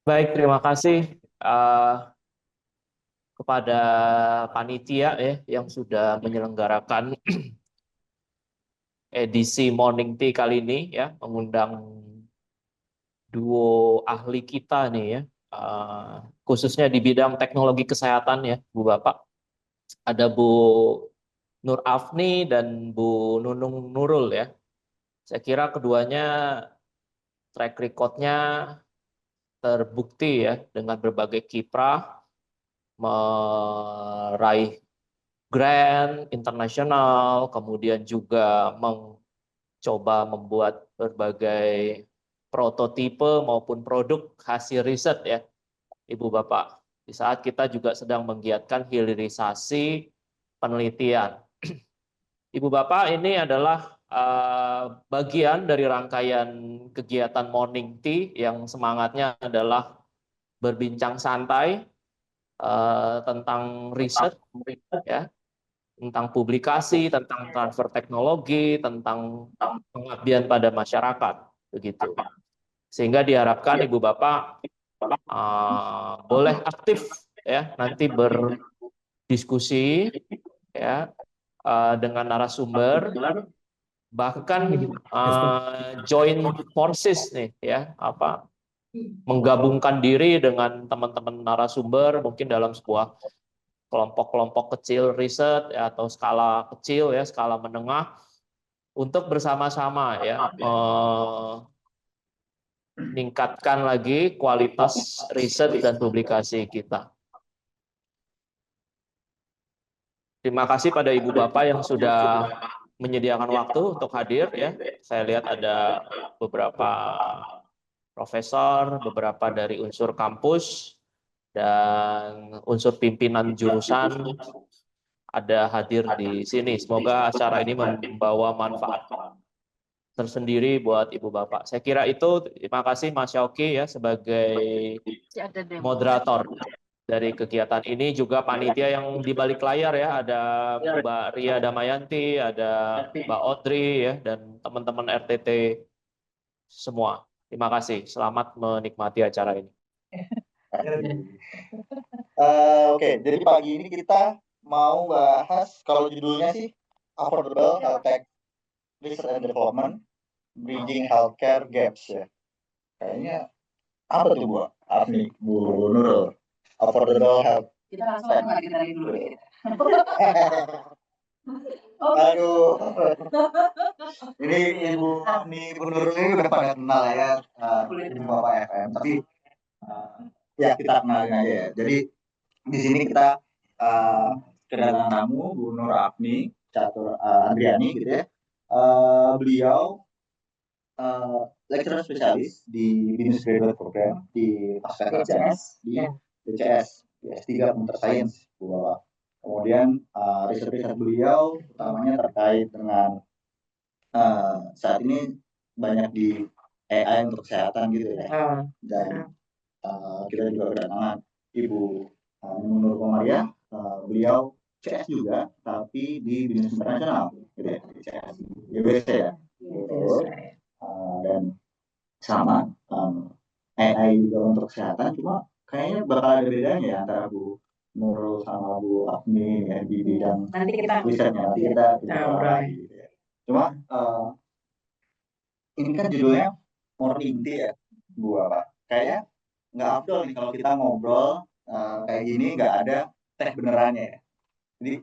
Baik, terima kasih kepada panitia ya yang sudah menyelenggarakan edisi Morning Tea kali ini ya, mengundang duo ahli kita nih ya, khususnya di bidang teknologi kesehatan ya, Bu Bapak. Ada Bu Nur Afni dan Bu Nunung Nurul ya. Saya kira keduanya track record-nya terbukti ya dengan berbagai kiprah meraih grant internasional, kemudian juga mencoba membuat berbagai prototipe maupun produk hasil riset ya, Ibu Bapak. Di saat kita juga sedang menggiatkan hilirisasi penelitian. Ibu Bapak, ini adalah bagian dari rangkaian kegiatan Morning Tea yang semangatnya adalah berbincang santai tentang riset ya, tentang publikasi, tentang transfer teknologi, tentang pengabdian pada masyarakat, begitu. Sehingga diharapkan Ibu Bapak boleh aktif ya nanti berdiskusi ya dengan narasumber, bahkan join forces nih ya, menggabungkan diri dengan teman-teman narasumber mungkin dalam sebuah kelompok-kelompok kecil riset ya, atau skala kecil ya, skala menengah, untuk bersama-sama ya meningkatkan lagi kualitas riset dan publikasi kita. Terima kasih pada Ibu Bapak yang sudah menyediakan waktu untuk hadir ya. Saya lihat ada beberapa profesor, beberapa dari unsur kampus, dan unsur pimpinan jurusan ada hadir di sini. Semoga acara ini membawa manfaat tersendiri buat Ibu Bapak. Saya kira itu. Terima kasih Mas Syauki ya sebagai moderator dari kegiatan ini, juga panitia yang di balik layar ya, ada Mbak Ria Damayanti, ada Mbak Audrey ya, dan teman-teman RTT semua. Terima kasih. Selamat menikmati acara ini. Oke, jadi pagi ini kita mau bahas, kalau judulnya sih Affordable Health Tech Research and Development, Bridging Healthcare Gaps ya. Kayaknya apa tuh Bu Afni, Bu Nurul? Affordable Health. Kita langsung lagi dari dulu ya. Aduh, ini Ibu Afni, Ibu Nurul ini udah pada kenal ya, Ibu Bapak FM. Tapi ya kita kenalin aja ya. Jadi di sini kita kedatangan tamu Bu Nur Afni Catur Andriani gitu ya. Beliau lecturer spesialis di Business Graduate Program di Fakultas BCS. di BCS, di S3 Computer Science, Bu Bapak. Kemudian riset-riset beliau utamanya terkait dengan saat ini banyak di AI untuk kesehatan gitu ya. Dan kita juga kedatangan Ibu Nur Komaria, beliau CS juga, tapi di bisnis internasional, gitu ya, CS, GBC ya, gitu. Dan sama AI juga untuk kesehatan, cuma kayaknya bakal ada bedanya ya antara Bu Nurul sama Bu Afni ya di bidang risetnya. Nanti kita ngobrol lagi gitu ya. Cuma ini kan judulnya Morning Tea ya, Bu apa? Kayaknya nggak afdol nih kalau kita ngobrol kayak gini nggak ada teh benerannya ya. Jadi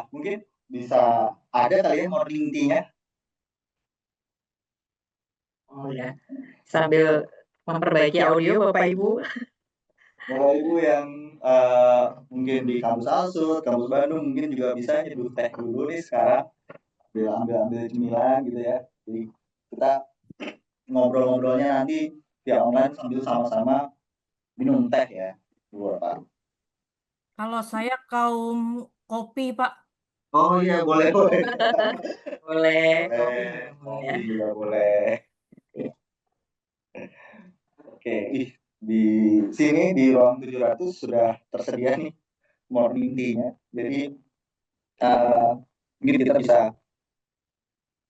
mungkin bisa ada kali ya morning tea-nya. Oh ya, sambil memperbaiki audio Bapak Ibu. Bapak Ibu yang mungkin di kampus Alsut, kampus Bandung mungkin juga bisa nyeduh teh dulu nih sekarang. Ambil cemilan gitu ya. Jadi kita ngobrol-ngobrolnya nanti via online sambil sama-sama minum teh ya. Bu Pak. Kalau saya kaum kopi, Pak. Oh iya, boleh. Boleh. Kopi juga boleh. Oke, di sini di ruang 700 sudah tersedia nih morning tea-nya. Jadi mungkin kita bisa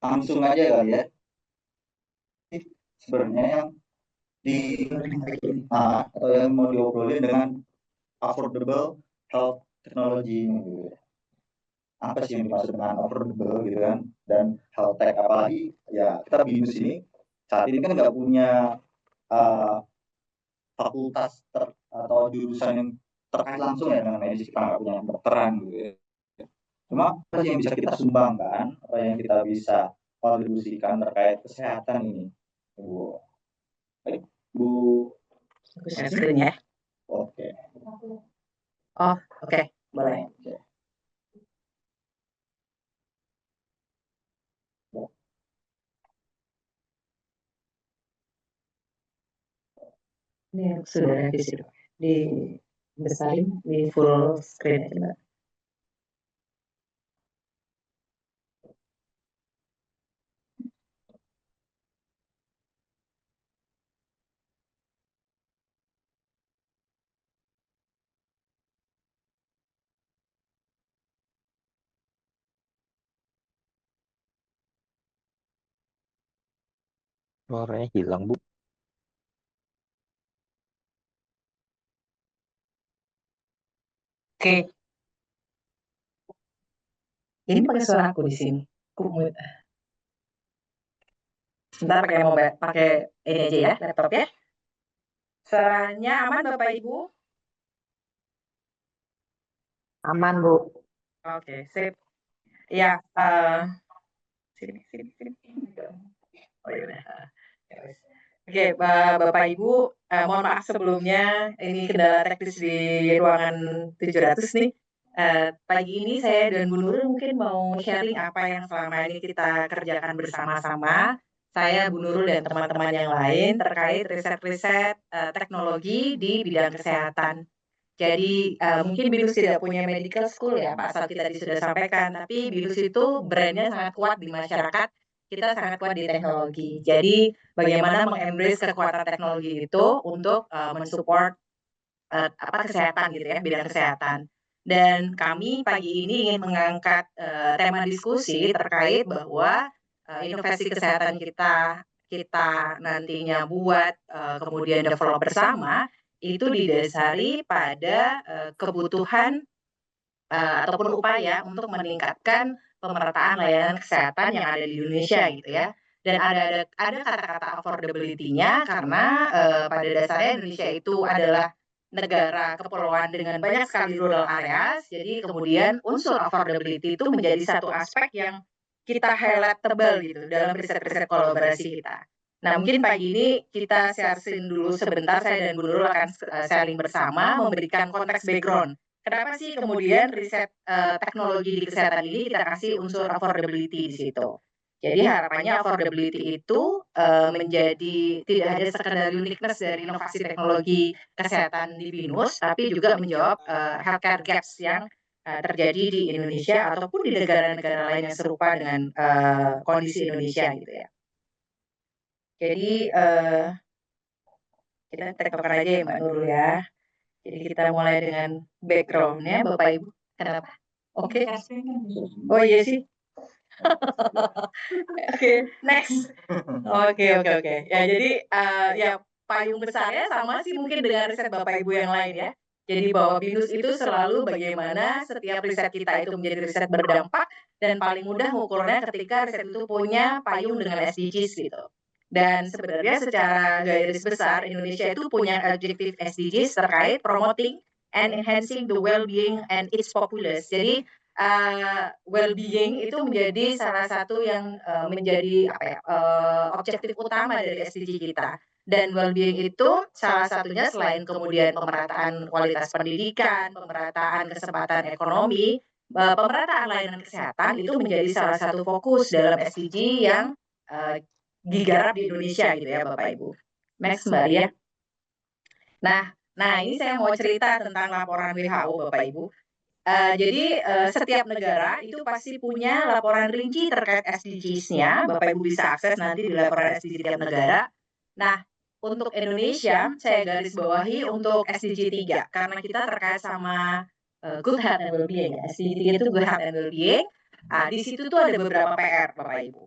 langsung aja kali ya. Sebenarnya yang di atau yang mau diobrolin dengan affordable health technology ini gitu. Apa sih yang dimaksud dengan affordable gitu kan, dan health tech, apalagi ya kita BINUS ini saat ini kan nggak punya fakultas atau jurusan yang terkait langsung ya dengan medis, kita nggak punya kedokteran gitu ya. Cuma apa sih yang bisa kita sumbangkan, apa yang kita bisa kontribusikan terkait kesehatan ini, Bu? Baik, Bu. Aku share screen ya. Oke. Oh, oke, boleh. Oke. Ini sudah revisi di besarin di full screen aja, Mbak. Suaranya hilang, Bu. Oke. Ini pakai suara aku di sini. Aku sebentar pakai ini aja ya, laptop ya. Suaranya aman Bapak Ibu? Aman, Bu. Oke, sip. Ya, sini. Oh iya udah. Oke, Bapak Ibu, mohon maaf sebelumnya, ini kendala teknis di ruangan 700 nih. Pagi ini saya dan Bu Nurul mungkin mau sharing apa yang selama ini kita kerjakan bersama-sama. Saya, Bu Nurul, dan teman-teman yang lain terkait riset-riset teknologi di bidang kesehatan. Jadi mungkin BINUS tidak punya medical school ya Pak Sakti tadi sudah sampaikan, tapi BINUS itu brandnya sangat kuat di masyarakat, kita sangat kuat di teknologi. Jadi bagaimana mengembrace kekuatan teknologi itu untuk mensupport kesehatan gitu ya, bidang kesehatan. Dan kami pagi ini ingin mengangkat tema diskusi terkait bahwa inovasi kesehatan kita nantinya buat kemudian develop bersama itu didasari pada kebutuhan ataupun upaya untuk meningkatkan pemerataan layanan kesehatan yang ada di Indonesia gitu ya. Dan ada kata-kata affordability-nya karena pada dasarnya Indonesia itu adalah negara kepulauan dengan banyak sekali rural areas. Jadi kemudian unsur affordability itu menjadi satu aspek yang kita highlight tebal gitu dalam riset-riset kolaborasi kita. Nah, mungkin pagi ini kita sharing dulu sebentar, saya dan Bu Nurul akan sharing bersama, memberikan konteks background. Kenapa sih kemudian riset teknologi di kesehatan ini kita kasih unsur affordability di situ? Jadi harapannya affordability itu menjadi tidak hanya sekedar uniqueness dari inovasi teknologi kesehatan di BINUS, tapi juga menjawab healthcare gaps yang terjadi di Indonesia ataupun di negara-negara lain yang serupa dengan kondisi Indonesia gitu ya. Jadi kita tektokan aja ya Mbak Nurul ya. Jadi kita mulai dengan background-nya Bapak Ibu. Kenapa? Oke. Oh iya sih. Oke, next. Oke. Ya jadi ya payung besarnya sama sih mungkin dengan riset Bapak Ibu yang lain ya. Jadi bahwa BINUS itu selalu bagaimana setiap riset kita itu menjadi riset berdampak dan paling mudah mengukurnya ketika riset itu punya payung dengan SDGs gitu. Dan sebenarnya secara garis besar Indonesia itu punya objektif SDGs terkait promoting and enhancing the well-being and its populace. Jadi well-being itu menjadi salah satu yang menjadi objektif utama dari SDG kita. Dan well-being itu salah satunya selain kemudian pemerataan kualitas pendidikan, pemerataan kesempatan ekonomi, pemerataan layanan kesehatan itu menjadi salah satu fokus dalam SDG yang digarap di Indonesia gitu ya Bapak Ibu. Next Mbak Ria. Nah ini saya mau cerita tentang laporan WHO Bapak Ibu. Jadi setiap negara itu pasti punya laporan rinci terkait SDGs-nya. Bapak Ibu bisa akses nanti di laporan SDG tiap negara. Nah, untuk Indonesia saya garis bawahi untuk SDG 3 karena kita terkait sama good health and well-being. SDG 3 itu good health and well-being. Di situ tuh ada beberapa PR Bapak Ibu.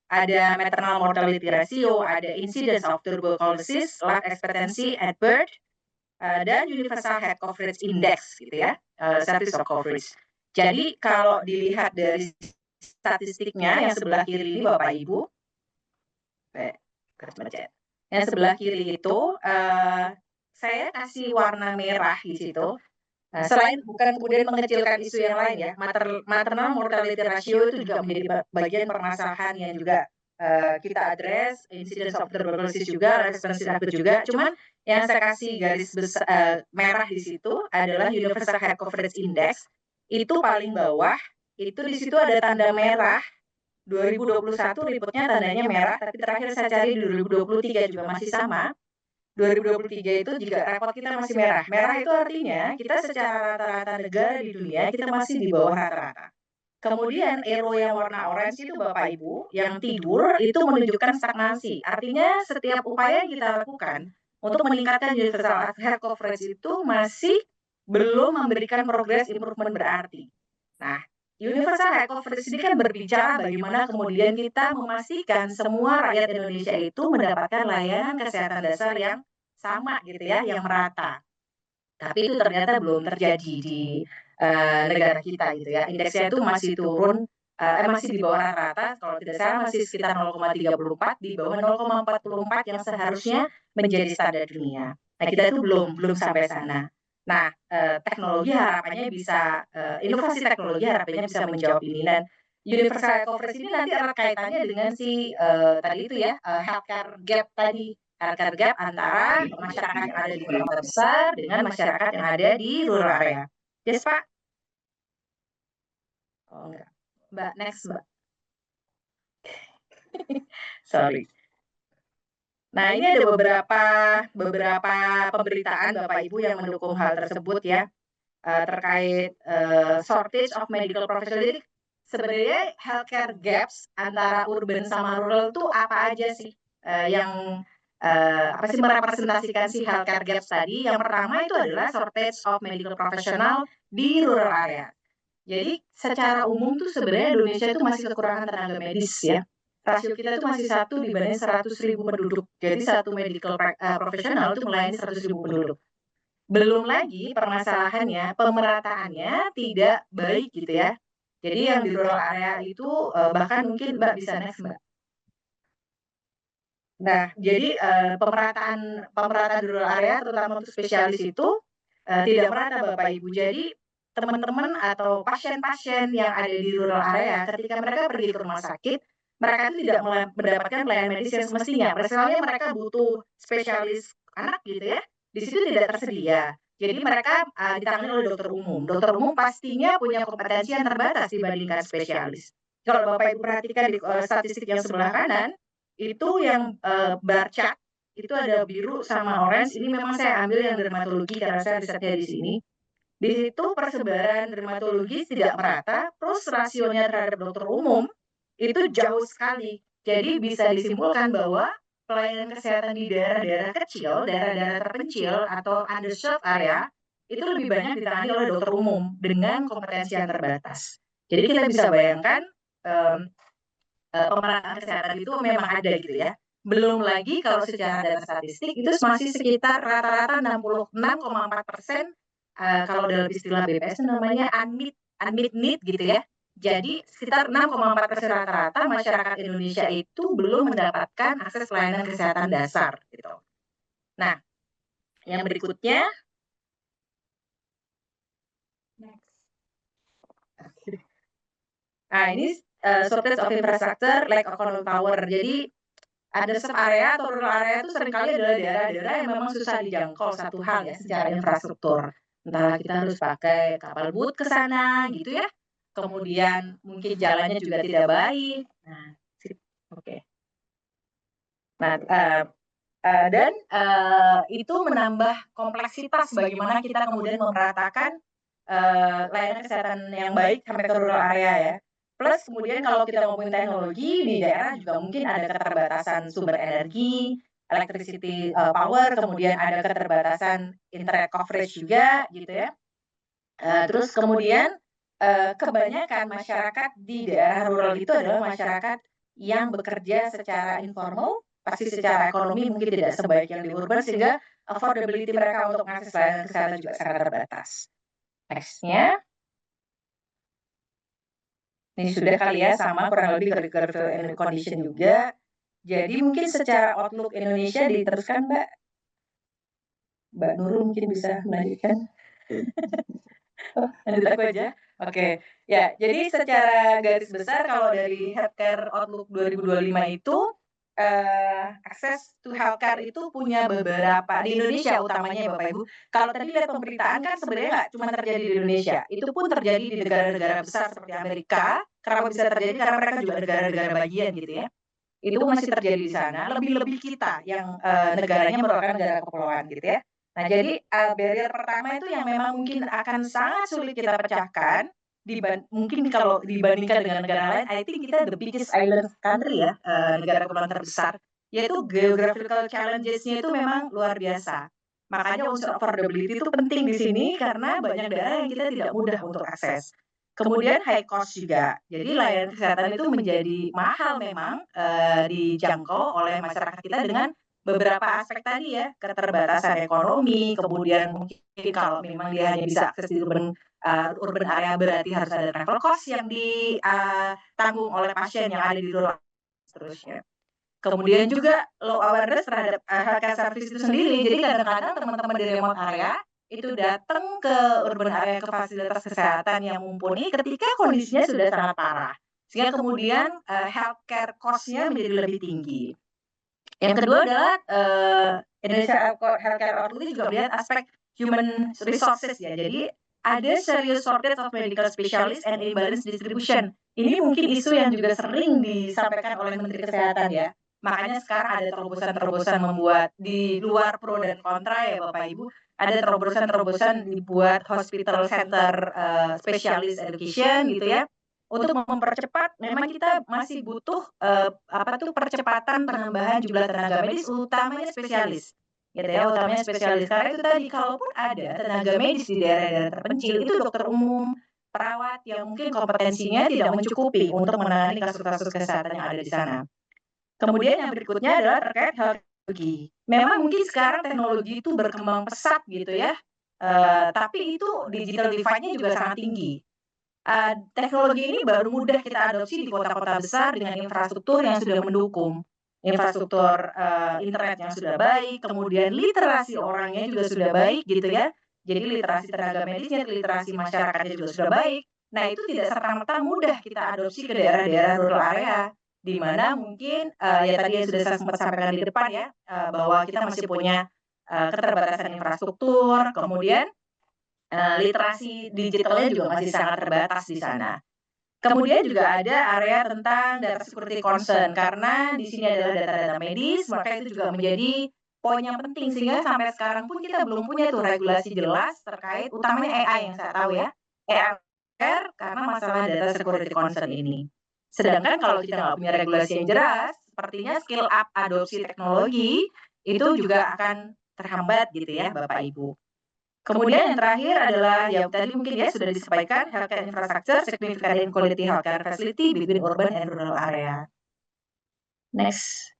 ada maternal mortality ratio, ada incidence of tuberculosis, life expectancy at birth, dan universal health coverage index gitu ya, status of coverage. Jadi kalau dilihat dari statistiknya yang sebelah kiri ini Bapak Ibu, yang sebelah kiri itu saya kasih warna merah di situ. Selain bukan kemudian mengecilkan isu yang lain ya, maternal mortality ratio itu juga menjadi bagian permasalahan yang juga kita address, incidence of tuberculosis juga, life expectancy rate juga. Cuman yang saya kasih garis besar merah di situ adalah Universal Health Coverage Index. Itu paling bawah, itu di situ ada tanda merah. 2021 reportnya tandanya merah, tapi terakhir saya cari di 2023 juga masih sama. 2023 itu juga report kita masih merah. Merah itu artinya kita secara rata-rata negara di dunia kita masih di bawah rata-rata. Kemudian arrow yang warna orange itu Bapak Ibu, yang tidur itu menunjukkan stagnasi. Artinya setiap upaya yang kita lakukan untuk meningkatkan universal health coverage itu masih belum memberikan progres improvement berarti. Nah, universal health coverage ini kan berbicara bagaimana kemudian kita memastikan semua rakyat Indonesia itu mendapatkan layanan kesehatan dasar yang sama gitu ya, yang merata. Tapi itu ternyata belum terjadi di negara kita gitu ya. Indeksnya itu masih turun, masih di bawah rata-rata, kalau tidak salah masih sekitar 0,34, di bawah 0,44 yang seharusnya menjadi standar dunia. Nah, kita itu belum sampai sana. Nah, teknologi harapannya bisa, inovasi teknologi harapannya bisa menjawab ini. Dan universal coverage ini nanti erat kaitannya dengan si tadi itu ya, healthcare gap tadi. Healthcare gap antara masyarakat yang ada di kota besar dengan masyarakat yang ada di rural area. Yes, Pak? Oh, enggak. Mbak, next, Mbak. Sorry. Nah, ini ada beberapa pemberitaan Bapak Ibu yang mendukung hal tersebut ya, terkait shortage of medical professional. Jadi sebenarnya healthcare gaps antara urban sama rural itu apa aja sih yang apa sih merepresentasikan si healthcare gaps tadi? Yang pertama itu adalah shortage of medical professional di rural area. Jadi secara umum tuh sebenarnya Indonesia itu masih kekurangan tenaga medis ya. Rasio kita itu masih 1 dibanding 100.000 penduduk. Jadi satu medical profesional itu melayani 100.000 penduduk. Belum lagi permasalahannya, pemerataannya tidak baik gitu ya. Jadi yang di rural area itu bahkan mungkin Mbak bisa next Mbak. Nah, jadi pemerataan di rural area terutama untuk spesialis itu tidak merata Bapak Ibu. Jadi teman-teman atau pasien-pasien yang ada di rural area ketika mereka pergi ke rumah sakit, mereka itu tidak mendapatkan pelayanan medis yang semestinya. Misalnya mereka butuh spesialis anak gitu ya, di situ tidak tersedia. Jadi mereka ditangani oleh dokter umum. Dokter umum pastinya punya kompetensi yang terbatas dibandingkan spesialis. Kalau Bapak Ibu perhatikan di statistik yang sebelah kanan, itu yang bar chart itu ada biru sama orange. Ini memang saya ambil yang dermatologi karena saya risetnya di sini. Di situ persebaran dermatologi tidak merata, terus rasionya terhadap dokter umum itu jauh sekali. Jadi bisa disimpulkan bahwa pelayanan kesehatan di daerah-daerah kecil, daerah-daerah terpencil atau underserved area itu lebih banyak ditangani oleh dokter umum dengan kompetensi yang terbatas. Jadi kita bisa bayangkan pemerataan kesehatan itu memang ada gitu ya. Belum lagi kalau secara data statistik itu masih sekitar rata-rata 66,4%, kalau dalam istilah BPS namanya unmet need gitu ya. Jadi sekitar 6,4% rata-rata masyarakat Indonesia itu belum mendapatkan akses pelayanan kesehatan dasar gitu. Nah, yang berikutnya nah ini shortage of infrastructure, lack of economic power. Jadi underserved area atau rural area itu seringkali adalah daerah-daerah yang memang susah dijangkau satu hal ya secara infrastruktur. Entah kita harus pakai kapal boot ke sana gitu ya. Kemudian mungkin jalannya juga tidak baik. Nah, oke. Nah, dan itu menambah kompleksitas bagaimana kita kemudian memeratakan layanan kesehatan yang baik sampai ke rural area ya. Plus kemudian kalau kita ngomongin teknologi di daerah juga mungkin ada keterbatasan sumber energi, electricity power, kemudian ada keterbatasan internet coverage juga gitu ya. Terus kemudian kebanyakan masyarakat di daerah rural itu adalah masyarakat yang bekerja secara informal, pasti secara ekonomi mungkin tidak sebaik yang di urban, sehingga affordability mereka untuk mengakses layanan kesehatan juga sangat terbatas. Next-nya. Ini sudah kali ya, sama kurang lebih critical and condition juga. Jadi mungkin secara outlook Indonesia diteruskan, Mbak. Mbak Nurul mungkin bisa melanjutkan. Lanjut aku aja. Oke. Ya, jadi secara garis besar kalau dari Healthcare Outlook 2025 itu akses to healthcare itu punya beberapa di Indonesia utamanya ya Bapak Ibu. Kalau tadi lihat pemberitaan kan sebenarnya nggak cuma terjadi di Indonesia, itu pun terjadi di negara-negara besar seperti Amerika. Kenapa bisa terjadi? Karena mereka juga negara-negara bagian gitu ya. Itu masih terjadi di sana. Lebih-lebih kita yang negaranya merupakan negara kepulauan gitu ya. Nah, jadi barrier pertama itu yang memang mungkin akan sangat sulit kita pecahkan. Mungkin kalau dibandingkan dengan negara lain, I think kita the biggest island country ya, negara kepulauan terbesar, yaitu geographical challenges-nya itu memang luar biasa. Makanya unsur affordability itu penting di sini karena banyak daerah yang kita tidak mudah untuk akses. Kemudian high cost juga. Jadi layanan kesehatan itu menjadi mahal memang dijangkau oleh masyarakat kita dengan beberapa aspek tadi ya, keterbatasan ekonomi, kemudian mungkin kalau memang dia hanya bisa akses di urban area berarti harus ada travel cost yang ditanggung oleh pasien yang ada di rural seterusnya. Kemudian juga low awareness terhadap healthcare service itu sendiri. Jadi kadang-kadang teman-teman di remote area itu datang ke urban area ke fasilitas kesehatan yang mumpuni ketika kondisinya sudah sangat parah. Sehingga kemudian healthcare cost-nya menjadi lebih tinggi. Yang kedua adalah Indonesia Healthcare Outlook juga melihat aspek human resources ya. Jadi ada serious shortage of medical specialist and imbalance distribution. Ini mungkin isu yang juga sering disampaikan oleh Menteri Kesehatan ya. Makanya sekarang ada terobosan-terobosan membuat di luar pro dan kontra ya Bapak Ibu. Ada terobosan-terobosan dibuat hospital center specialist education gitu ya. Untuk mempercepat, memang kita masih butuh percepatan penambahan jumlah tenaga medis, utamanya spesialis, gitu ya, utamanya spesialis. Karena itu tadi, kalaupun ada tenaga medis di daerah-daerah terpencil, itu dokter umum, perawat yang mungkin kompetensinya tidak mencukupi untuk menangani kasus-kasus kesehatan yang ada di sana. Kemudian yang berikutnya adalah terkait teknologi. Memang mungkin sekarang teknologi itu berkembang pesat gitu ya, tapi itu digital divide-nya juga sangat tinggi. Teknologi ini baru mudah kita adopsi di kota-kota besar dengan infrastruktur yang sudah mendukung. Infrastruktur internet yang sudah baik, kemudian literasi orangnya juga sudah baik gitu ya. Jadi literasi tenaga medisnya, literasi masyarakatnya juga sudah baik. Nah, itu tidak serta-merta mudah kita adopsi ke daerah-daerah rural area di mana mungkin ya tadi yang sudah saya sempat sampaikan di depan ya, bahwa kita masih punya keterbatasan infrastruktur, kemudian literasi digitalnya juga masih sangat terbatas di sana. Kemudian juga ada area tentang data security concern, karena di sini adalah data-data medis, maka itu juga menjadi poin yang penting, sehingga sampai sekarang pun kita belum punya tuh regulasi jelas terkait utamanya AI yang saya tahu ya, AI karena masalah data security concern ini. Sedangkan kalau kita nggak punya regulasi yang jelas, sepertinya skill up adopsi teknologi itu juga akan terhambat gitu ya Bapak Ibu. Kemudian yang terakhir adalah yang tadi mungkin ya sudah disampaikan, healthcare infrastructure, significant quality healthcare facility between urban and rural area. Next.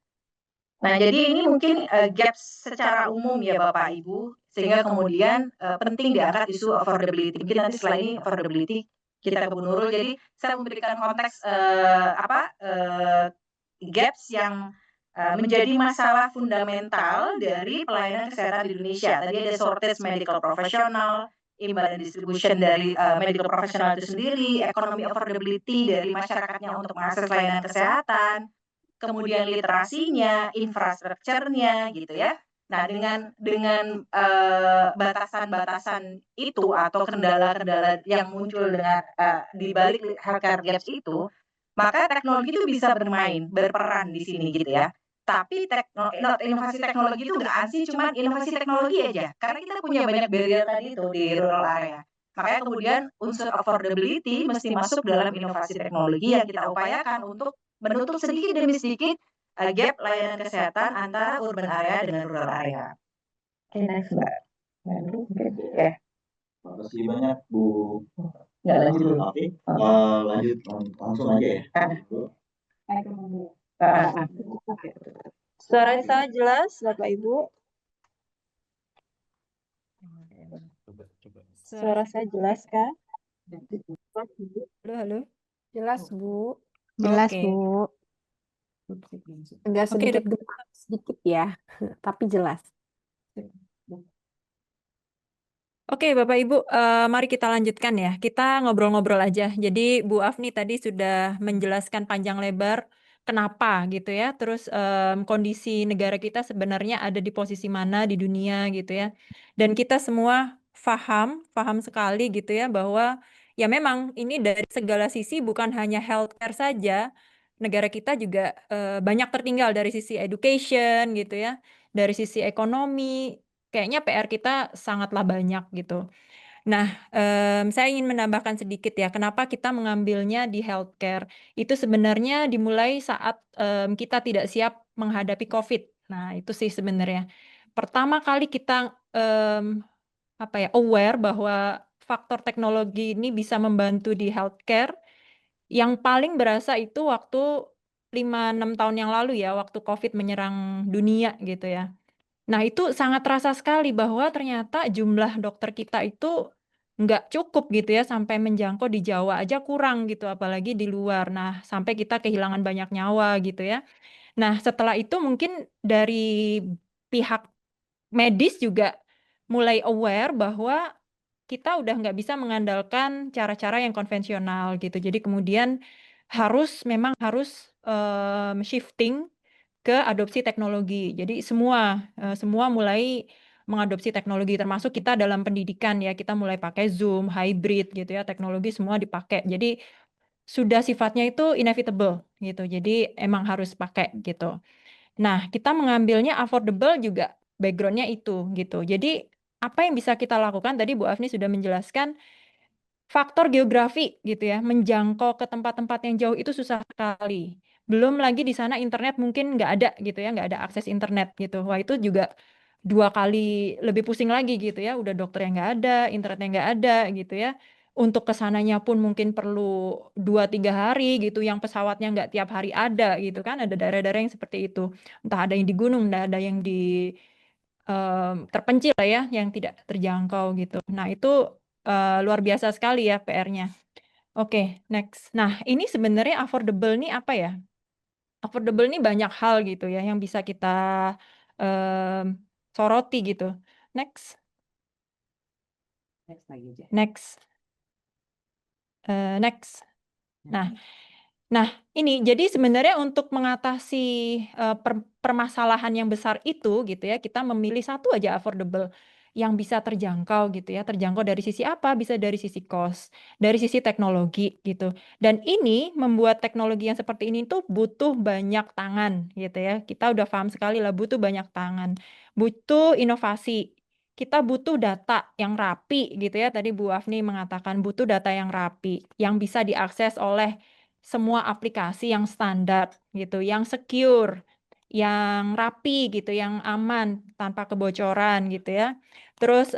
Nah, jadi ini mungkin gaps secara umum ya Bapak Ibu, sehingga kemudian penting diangkat isu affordability. Mungkin nanti setelah ini affordability kita ke Bu Nurul. Jadi saya memberikan konteks gaps yang menjadi masalah fundamental dari pelayanan kesehatan di Indonesia. Tadi ada shortage medical professional, imbalance distribution dari medical professional itu sendiri, ekonomi affordability dari masyarakatnya untuk mengakses layanan kesehatan, kemudian literasinya, infrastrukturnya gitu ya. Nah, dengan batasan-batasan itu atau kendala-kendala yang muncul dengan di balik healthcare gaps itu, maka teknologi itu bisa berperan di sini gitu ya. Tapi inovasi teknologi itu nggak ansih cuma inovasi teknologi aja, karena kita punya banyak barrier tadi itu di rural area. Makanya kemudian unsur affordability mesti masuk dalam inovasi teknologi yang kita upayakan untuk menutup sedikit demi sedikit gap layanan kesehatan antara urban area dengan rural area. Oke, next Mbak. Ya. Terima kasih banyak Bu. Nggak lanjut dulu. Oke, lanjut langsung aja ya. Oke. Suara saya jelas, Bapak Ibu? Suara saya jelas kah? Halo, halo. Jelas, Bu. Jelas, Oke. Bu. Enggak Oke, sedikit gemetar, sedikit ya, tapi jelas. Oke, Bapak Ibu, mari kita lanjutkan ya. Kita ngobrol-ngobrol aja. Jadi Bu Afni tadi sudah menjelaskan panjang lebar kenapa gitu ya. Terus kondisi negara kita sebenarnya ada di posisi mana di dunia gitu ya. Dan kita semua paham sekali gitu ya bahwa ya memang ini dari segala sisi bukan hanya healthcare saja. Negara kita juga banyak tertinggal dari sisi education gitu ya, dari sisi ekonomi. Kayaknya PR kita sangatlah banyak gitu. Nah, saya ingin menambahkan sedikit ya, kenapa kita mengambilnya di healthcare. Itu sebenarnya dimulai saat kita tidak siap menghadapi COVID. Nah, itu sih sebenarnya. Pertama kali kita aware bahwa faktor teknologi ini bisa membantu di healthcare. Yang paling berasa itu waktu 5-6 tahun yang lalu ya, waktu COVID menyerang dunia gitu ya. Nah, itu sangat terasa sekali bahwa ternyata jumlah dokter kita itu nggak cukup gitu ya, sampai menjangkau di Jawa aja kurang gitu, apalagi di luar. Nah, sampai kita kehilangan banyak nyawa gitu ya. Nah, setelah itu mungkin dari pihak medis juga mulai aware bahwa kita udah nggak bisa mengandalkan cara-cara yang konvensional gitu. Jadi kemudian memang harus shifting ke adopsi teknologi. Jadi semua mulai mengadopsi teknologi, termasuk kita dalam pendidikan ya, kita mulai pakai Zoom, hybrid gitu ya, teknologi semua dipakai. Jadi sudah sifatnya itu inevitable gitu. Jadi emang harus pakai gitu. Nah, kita mengambilnya affordable juga backgroundnya itu gitu. Jadi apa yang bisa kita lakukan? Tadi Bu Afni sudah menjelaskan faktor geografi gitu ya, menjangkau ke tempat-tempat yang jauh itu susah sekali. Belum lagi di sana internet mungkin nggak ada gitu ya, nggak ada akses internet gitu. Wah, itu juga 2 kali lebih pusing lagi gitu ya. Udah dokter yang nggak ada, internetnya nggak ada gitu ya. Untuk kesananya pun mungkin perlu 2-3 hari gitu, yang pesawatnya nggak tiap hari ada gitu kan. Ada daerah-daerah yang seperti itu. Entah ada yang di gunung, entah ada yang di terpencil lah ya, yang tidak terjangkau gitu. Nah, itu luar biasa sekali ya PR-nya. Oke, next. Nah, ini sebenarnya affordable nih apa ya? Affordable nih banyak hal gitu ya yang bisa kita em, soroti gitu. Next, Next lagi aja. next, next. Nah, ini jadi sebenarnya untuk mengatasi permasalahan yang besar itu gitu ya, kita memilih satu aja affordable yang bisa terjangkau gitu ya. Terjangkau dari sisi apa? Bisa dari sisi cost, dari sisi teknologi gitu. Dan ini membuat teknologi yang seperti ini tuh butuh banyak tangan gitu ya. Kita udah paham sekali lah butuh banyak tangan, butuh inovasi. Kita butuh data yang rapi gitu ya. Tadi Bu Afni mengatakan butuh data yang rapi, yang bisa diakses oleh semua aplikasi yang standar gitu, yang secure, yang rapi gitu, yang aman tanpa kebocoran gitu ya. Terus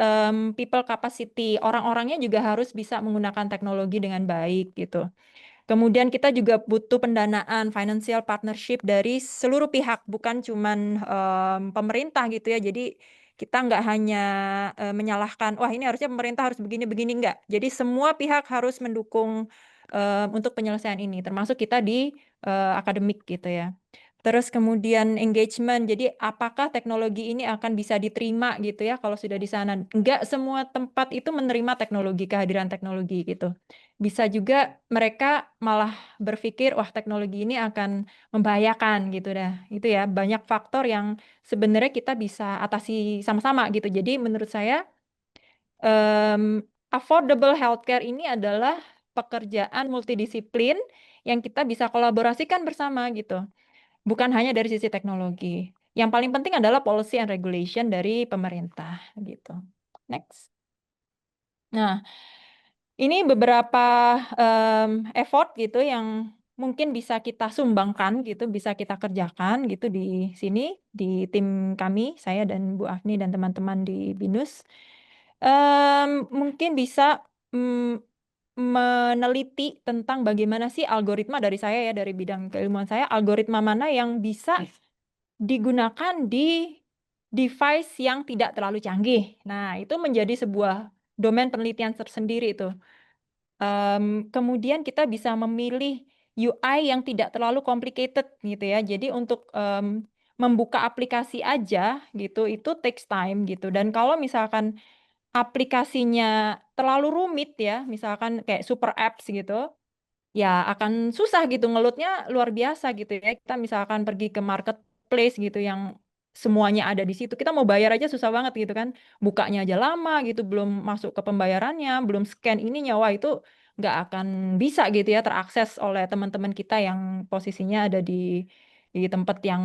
people capacity, orang-orangnya juga harus bisa menggunakan teknologi dengan baik gitu. Kemudian kita juga butuh pendanaan financial partnership dari seluruh pihak, bukan cuman pemerintah gitu ya. Jadi kita nggak hanya menyalahkan, wah ini harusnya pemerintah harus begini-begini, nggak. Jadi semua pihak harus mendukung untuk penyelesaian ini, termasuk kita di akademik gitu ya. Terus kemudian engagement, jadi apakah teknologi ini akan bisa diterima gitu ya kalau sudah di sana. Enggak semua tempat itu menerima teknologi, kehadiran teknologi gitu. Bisa juga mereka malah berpikir, wah teknologi ini akan membahayakan gitu dah. Itu ya, banyak faktor yang sebenarnya kita bisa atasi sama-sama gitu. Jadi menurut saya, affordable healthcare ini adalah pekerjaan multidisiplin yang kita bisa kolaborasikan bersama gitu. Bukan hanya dari sisi teknologi. Yang paling penting adalah policy and regulation dari pemerintah gitu. Next. Nah, ini beberapa effort gitu yang mungkin bisa kita sumbangkan gitu, bisa kita kerjakan gitu di sini di tim kami, saya dan Bu Afni dan teman-teman di BINUS. Mungkin bisa meneliti tentang bagaimana sih algoritma dari saya ya, dari bidang keilmuan saya, algoritma mana yang bisa digunakan di device yang tidak terlalu canggih. Nah, itu menjadi sebuah domain penelitian tersendiri itu. Kemudian kita bisa memilih UI yang tidak terlalu complicated gitu ya. Jadi untuk membuka aplikasi aja gitu, itu takes time gitu. Dan kalau misalkan aplikasinya terlalu rumit ya, misalkan kayak super apps gitu, ya akan susah gitu, ngelutnya luar biasa gitu ya. Kita misalkan pergi ke marketplace gitu yang semuanya ada di situ, kita mau bayar aja susah banget gitu kan, bukanya aja lama gitu, belum masuk ke pembayarannya, belum scan ininya, wah itu nggak akan bisa gitu ya terakses oleh teman-teman kita yang posisinya ada di tempat yang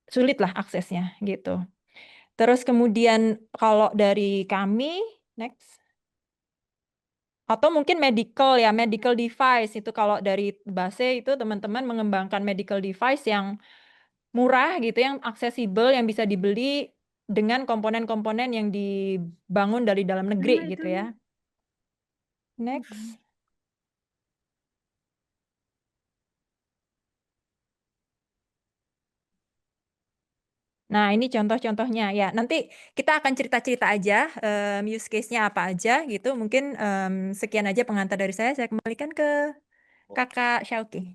sulit lah aksesnya gitu. Terus kemudian kalau dari kami, next. Atau mungkin medical ya, medical device itu kalau dari Base itu teman-teman mengembangkan medical device yang murah gitu, yang aksesibel, yang bisa dibeli dengan komponen-komponen yang dibangun dari dalam negeri gitu ya. Next. Nah, ini contoh-contohnya ya. Nanti kita akan cerita-cerita aja use case-nya apa aja gitu. Mungkin sekian aja pengantar dari saya. Saya kembalikan ke Kakak Syauki.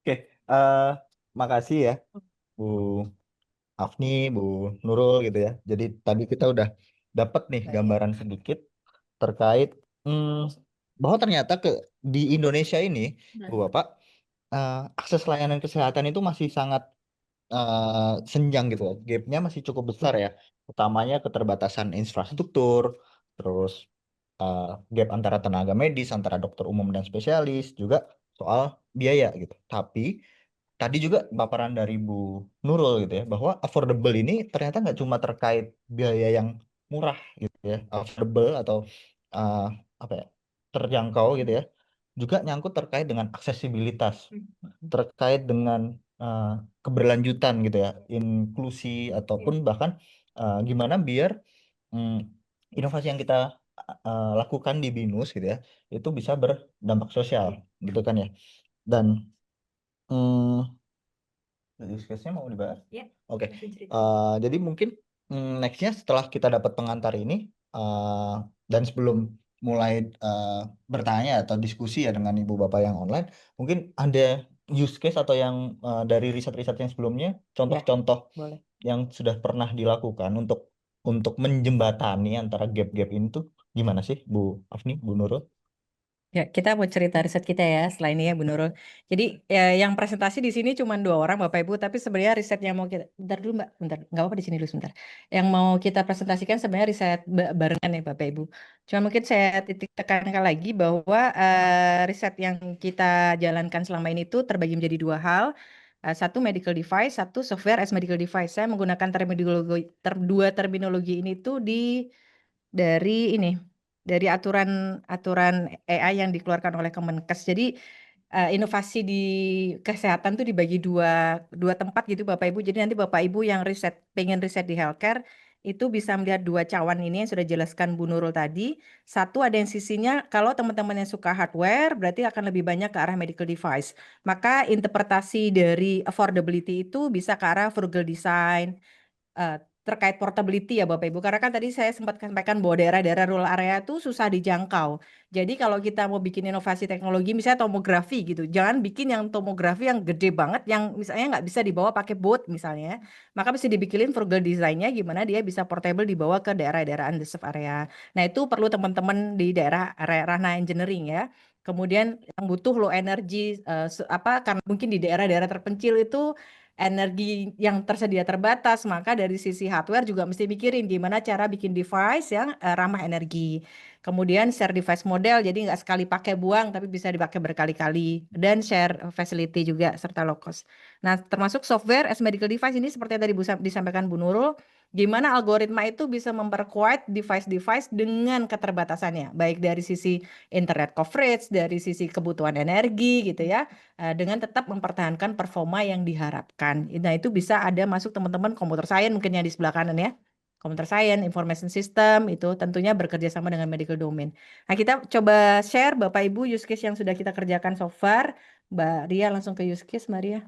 Oke, makasih ya Bu Afni, Bu Nurul gitu ya. Jadi tadi kita udah dapat nih gambaran sedikit terkait bahwa ternyata di Indonesia ini, Bu Bapak, akses layanan kesehatan itu masih sangat senjang gitu loh. Gapnya masih cukup besar ya. Utamanya keterbatasan infrastruktur, terus gap antara tenaga medis, antara dokter umum dan spesialis, juga soal biaya gitu. Tapi tadi juga paparan dari Bu Nurul gitu ya, bahwa affordable ini ternyata nggak cuma terkait biaya yang murah gitu ya, affordable atau uh, apa ya, terjangkau gitu ya, juga nyangkut terkait dengan aksesibilitas, terkait dengan keberlanjutan gitu ya, inklusi ataupun bahkan gimana biar inovasi yang kita lakukan di BINUS gitu ya, itu bisa berdampak sosial gitu kan ya. Dan use case-nya mau dibahas? Ya, Oke. mungkin cerita. Jadi mungkin next-nya setelah kita dapat pengantar ini dan sebelum mulai bertanya atau diskusi ya dengan ibu bapak yang online, mungkin ada use case atau yang dari riset-riset yang sebelumnya, contoh-contoh Boleh. yang sudah pernah dilakukan untuk menjembatani antara gap-gap ini tuh gimana sih Bu Afni, Bu Nurul? Ya, kita mau cerita riset kita ya setelah ini ya Bu Nurul. Jadi yang presentasi di sini cuma 2 orang Bapak Ibu, tapi sebenarnya riset yang mau kita, bentar dulu Mbak, bentar, nggak apa-apa di sini dulu sebentar. Yang mau kita presentasikan sebenarnya riset barengan ya Bapak Ibu. Cuma mungkin saya titik tekankan lagi bahwa riset yang kita jalankan selama ini itu terbagi menjadi 2 hal. Satu medical device, satu software as medical device. Saya menggunakan dua terminologi ini tuh dari aturan AI yang dikeluarkan oleh Kemenkes. Jadi inovasi di kesehatan tuh dibagi dua tempat gitu Bapak Ibu. Jadi nanti Bapak Ibu yang pengen riset di healthcare itu bisa melihat 2 cawan ini yang sudah jelaskan Bu Nurul tadi. Satu ada yang sisinya kalau teman-teman yang suka hardware berarti akan lebih banyak ke arah medical device. Maka interpretasi dari affordability itu bisa ke arah frugal design, terkait portability ya Bapak Ibu. Karena kan tadi saya sempat sampaikan bahwa daerah-daerah rural area itu susah dijangkau. Jadi kalau kita mau bikin inovasi teknologi misalnya tomografi gitu, jangan bikin yang tomografi yang gede banget yang misalnya nggak bisa dibawa pakai boat misalnya. Maka bisa dibikinin frugal design-nya gimana dia bisa portable dibawa ke daerah-daerah underserved area. Nah itu perlu teman-teman di daerah area ranah engineering ya. Kemudian yang butuh low energy karena mungkin di daerah-daerah terpencil itu energi yang tersedia terbatas, maka dari sisi hardware juga mesti mikirin gimana cara bikin device yang ramah energi. Kemudian share device model, jadi nggak sekali pakai buang, tapi bisa dipakai berkali-kali. Dan share facility juga, serta low cost. Nah, termasuk software as medical device ini seperti yang tadi disampaikan Bu Nurul, gimana algoritma itu bisa memperkuat device-device dengan keterbatasannya, baik dari sisi internet coverage, dari sisi kebutuhan energi gitu ya, dengan tetap mempertahankan performa yang diharapkan. Nah, itu bisa ada masuk teman-teman komputer science mungkin yang di sebelah kanan ya. computer science, information system, itu tentunya bekerja sama dengan medical domain. Nah, kita coba share Bapak Ibu use case yang sudah kita kerjakan so far. Mbak Ria langsung ke use case, Mbak Ria.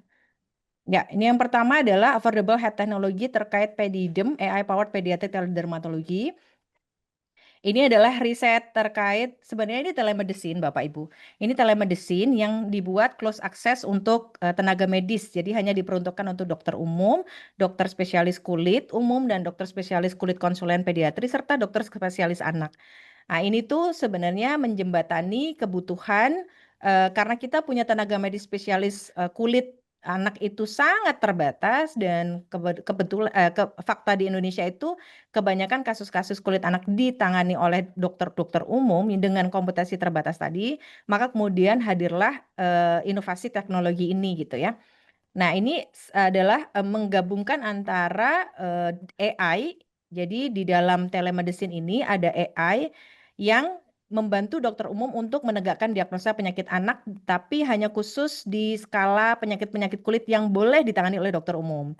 Ya, ini yang pertama adalah affordable health technology terkait PEDIDEM, AI powered pediatric dermatology. Ini adalah riset terkait, sebenarnya ini telemedicine Bapak Ibu. Ini telemedicine yang dibuat close access untuk tenaga medis. Jadi hanya diperuntukkan untuk dokter umum, dokter spesialis kulit umum, dan dokter spesialis kulit konsulen pediatri, serta dokter spesialis anak. Nah, ini tuh sebenarnya menjembatani kebutuhan karena kita punya tenaga medis spesialis kulit anak itu sangat terbatas dan kebetulan fakta di Indonesia itu kebanyakan kasus-kasus kulit anak ditangani oleh dokter-dokter umum dengan kompetensi terbatas tadi, maka kemudian hadirlah inovasi teknologi ini gitu ya. Nah, ini adalah menggabungkan antara AI, jadi di dalam telemedicine ini ada AI yang membantu dokter umum untuk menegakkan diagnosa penyakit anak, tapi hanya khusus di skala penyakit-penyakit kulit yang boleh ditangani oleh dokter umum.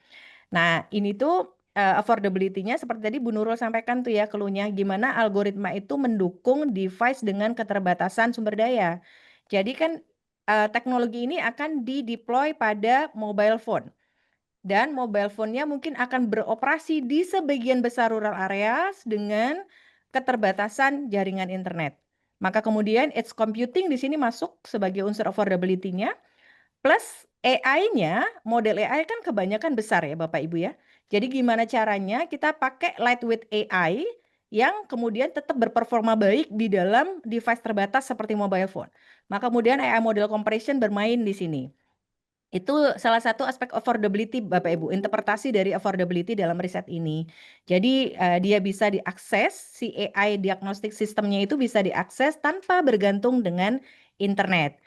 Nah, ini tuh affordability-nya seperti tadi Bu Nurul sampaikan tuh ya keluhnya, gimana algoritma itu mendukung device dengan keterbatasan sumber daya. Jadi kan teknologi ini akan di-deploy pada mobile phone. Dan mobile phone-nya mungkin akan beroperasi di sebagian besar rural areas dengan keterbatasan jaringan internet. Maka kemudian edge computing di sini masuk sebagai unsur affordability-nya. Plus AI-nya, model AI kan kebanyakan besar ya Bapak Ibu ya. Jadi gimana caranya kita pakai lightweight AI yang kemudian tetap berperforma baik di dalam device terbatas seperti mobile phone. Maka kemudian AI model compression bermain di sini. Itu salah satu aspek affordability Bapak Ibu, interpretasi dari affordability dalam riset ini. Jadi dia bisa diakses, si AI diagnostic sistemnya itu bisa diakses tanpa bergantung dengan internet.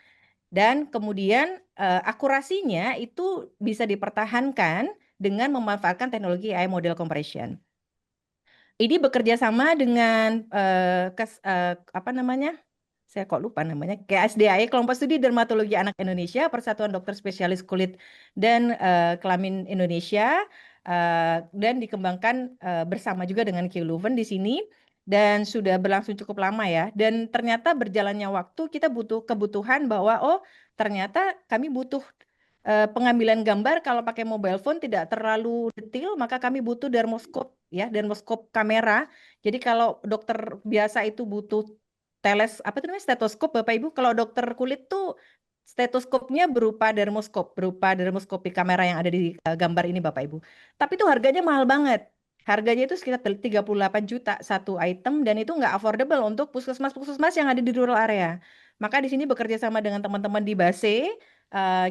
Dan kemudian akurasinya itu bisa dipertahankan dengan memanfaatkan teknologi AI model compression. Ini bekerja sama dengan apa namanya? Saya kok lupa namanya, KSDAI, Kelompok Studi Dermatologi Anak Indonesia, Persatuan Dokter Spesialis Kulit dan Kelamin Indonesia, dan dikembangkan bersama juga dengan Q Leuven di sini, dan sudah berlangsung cukup lama ya. Dan ternyata berjalannya waktu kita butuh kebutuhan bahwa oh ternyata kami butuh pengambilan gambar kalau pakai mobile phone tidak terlalu detail, maka kami butuh dermoskop ya, dermoskop kamera. Jadi kalau dokter biasa itu butuh apa itu namanya stetoskop Bapak Ibu, kalau dokter kulit tuh stetoskopnya berupa dermoskopi kamera yang ada di gambar ini Bapak Ibu. Tapi itu harganya mahal banget. Harganya itu sekitar 38 juta satu item dan itu nggak affordable untuk puskesmas-puskesmas yang ada di rural area. Maka di sini bekerja sama dengan teman-teman di BASE,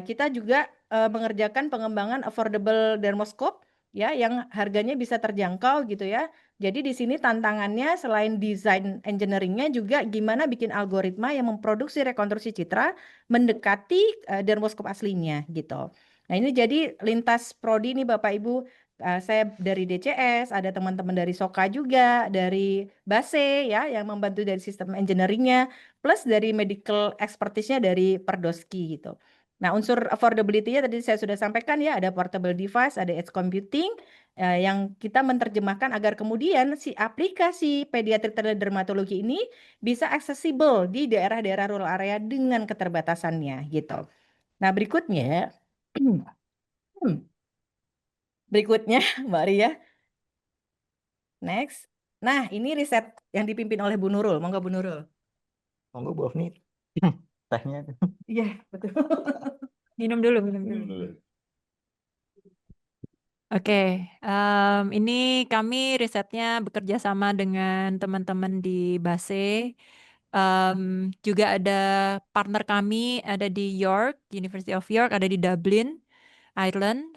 kita juga mengerjakan pengembangan affordable dermoskop ya yang harganya bisa terjangkau gitu ya. Jadi di sini tantangannya selain desain engineering-nya juga gimana bikin algoritma yang memproduksi rekonstruksi citra mendekati dermoskop aslinya gitu. Nah, ini jadi lintas prodi nih Bapak Ibu. Saya dari DCS, ada teman-teman dari SOKA juga, dari BASE ya yang membantu dari sistem engineering-nya, plus dari medical expertise-nya dari Perdoski gitu. Nah, unsur affordability-nya tadi saya sudah sampaikan ya, ada portable device, ada edge computing, yang kita menerjemahkan agar kemudian si aplikasi pediatrik dermatologi ini bisa aksesibel di daerah-daerah rural area dengan keterbatasannya gitu. Nah, berikutnya, Mbak Ria, next. Nah, ini riset yang dipimpin oleh Bu Nurul. Monggo Bu Nurul. Monggo Bu Afni. Tehnya. Iya, betul. Minum dulu. Oke, ini kami risetnya bekerja sama dengan teman-teman di BASE. Juga ada partner kami ada di York, University of York, ada di Dublin, Ireland.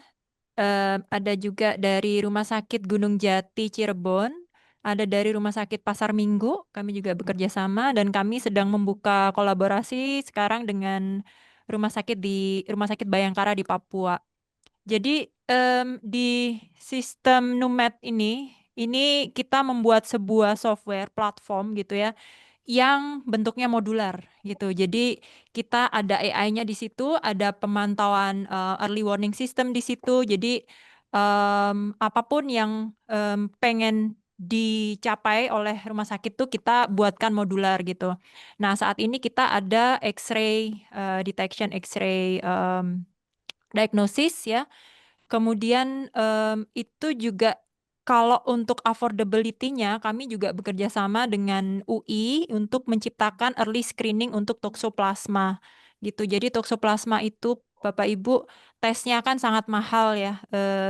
Ada juga dari Rumah Sakit Gunung Jati Cirebon, ada dari Rumah Sakit Pasar Minggu. Kami juga bekerja sama dan kami sedang membuka kolaborasi sekarang dengan Rumah Sakit Bayangkara di Papua. Jadi di sistem Numed ini kita membuat sebuah software platform gitu ya, yang bentuknya modular gitu. Jadi kita ada AI-nya di situ, ada pemantauan early warning system di situ. Jadi apapun yang pengen dicapai oleh rumah sakit tuh kita buatkan modular gitu. Nah, saat ini kita ada X-ray detection, X-ray diagnosis ya. Kemudian itu juga kalau untuk affordability-nya kami juga bekerja sama dengan UI untuk menciptakan early screening untuk toksoplasma gitu. Jadi toksoplasma itu Bapak Ibu tesnya kan sangat mahal ya,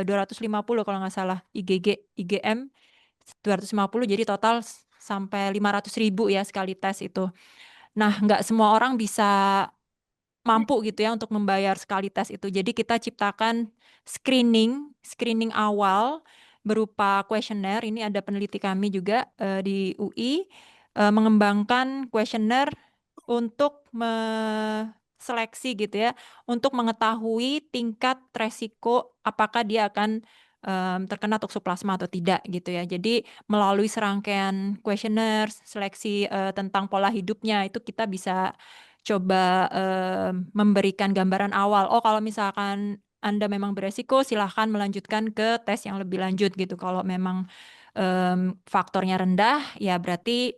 250 kalau nggak salah, IgM 250, jadi total sampai 500.000 ya sekali tes itu. Nah, nggak semua orang bisa mampu gitu ya untuk membayar sekali tes itu. Jadi kita ciptakan screening awal berupa kuesioner. Ini ada peneliti kami juga di UI mengembangkan kuesioner untuk seleksi gitu ya, untuk mengetahui tingkat resiko apakah dia akan terkena toksoplasma atau tidak gitu ya. Jadi melalui serangkaian kuesioner, seleksi tentang pola hidupnya itu kita bisa coba memberikan gambaran awal. Oh, kalau misalkan Anda memang beresiko, silahkan melanjutkan ke tes yang lebih lanjut gitu. Kalau memang faktornya rendah, ya berarti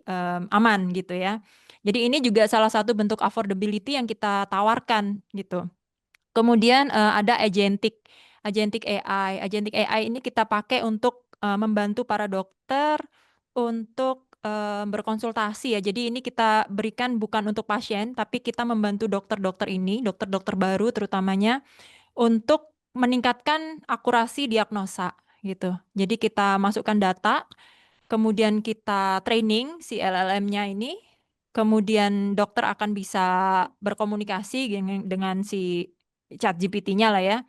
aman gitu ya. Jadi ini juga salah satu bentuk affordability yang kita tawarkan gitu. Kemudian ada agentic AI. Agentic AI ini kita pakai untuk membantu para dokter untuk berkonsultasi ya. Jadi ini kita berikan bukan untuk pasien, tapi kita membantu dokter-dokter ini, dokter-dokter baru terutamanya, untuk meningkatkan akurasi diagnosa gitu. Jadi kita masukkan data, kemudian kita training si LLM-nya ini, kemudian dokter akan bisa berkomunikasi dengan si ChatGPT-nya lah ya.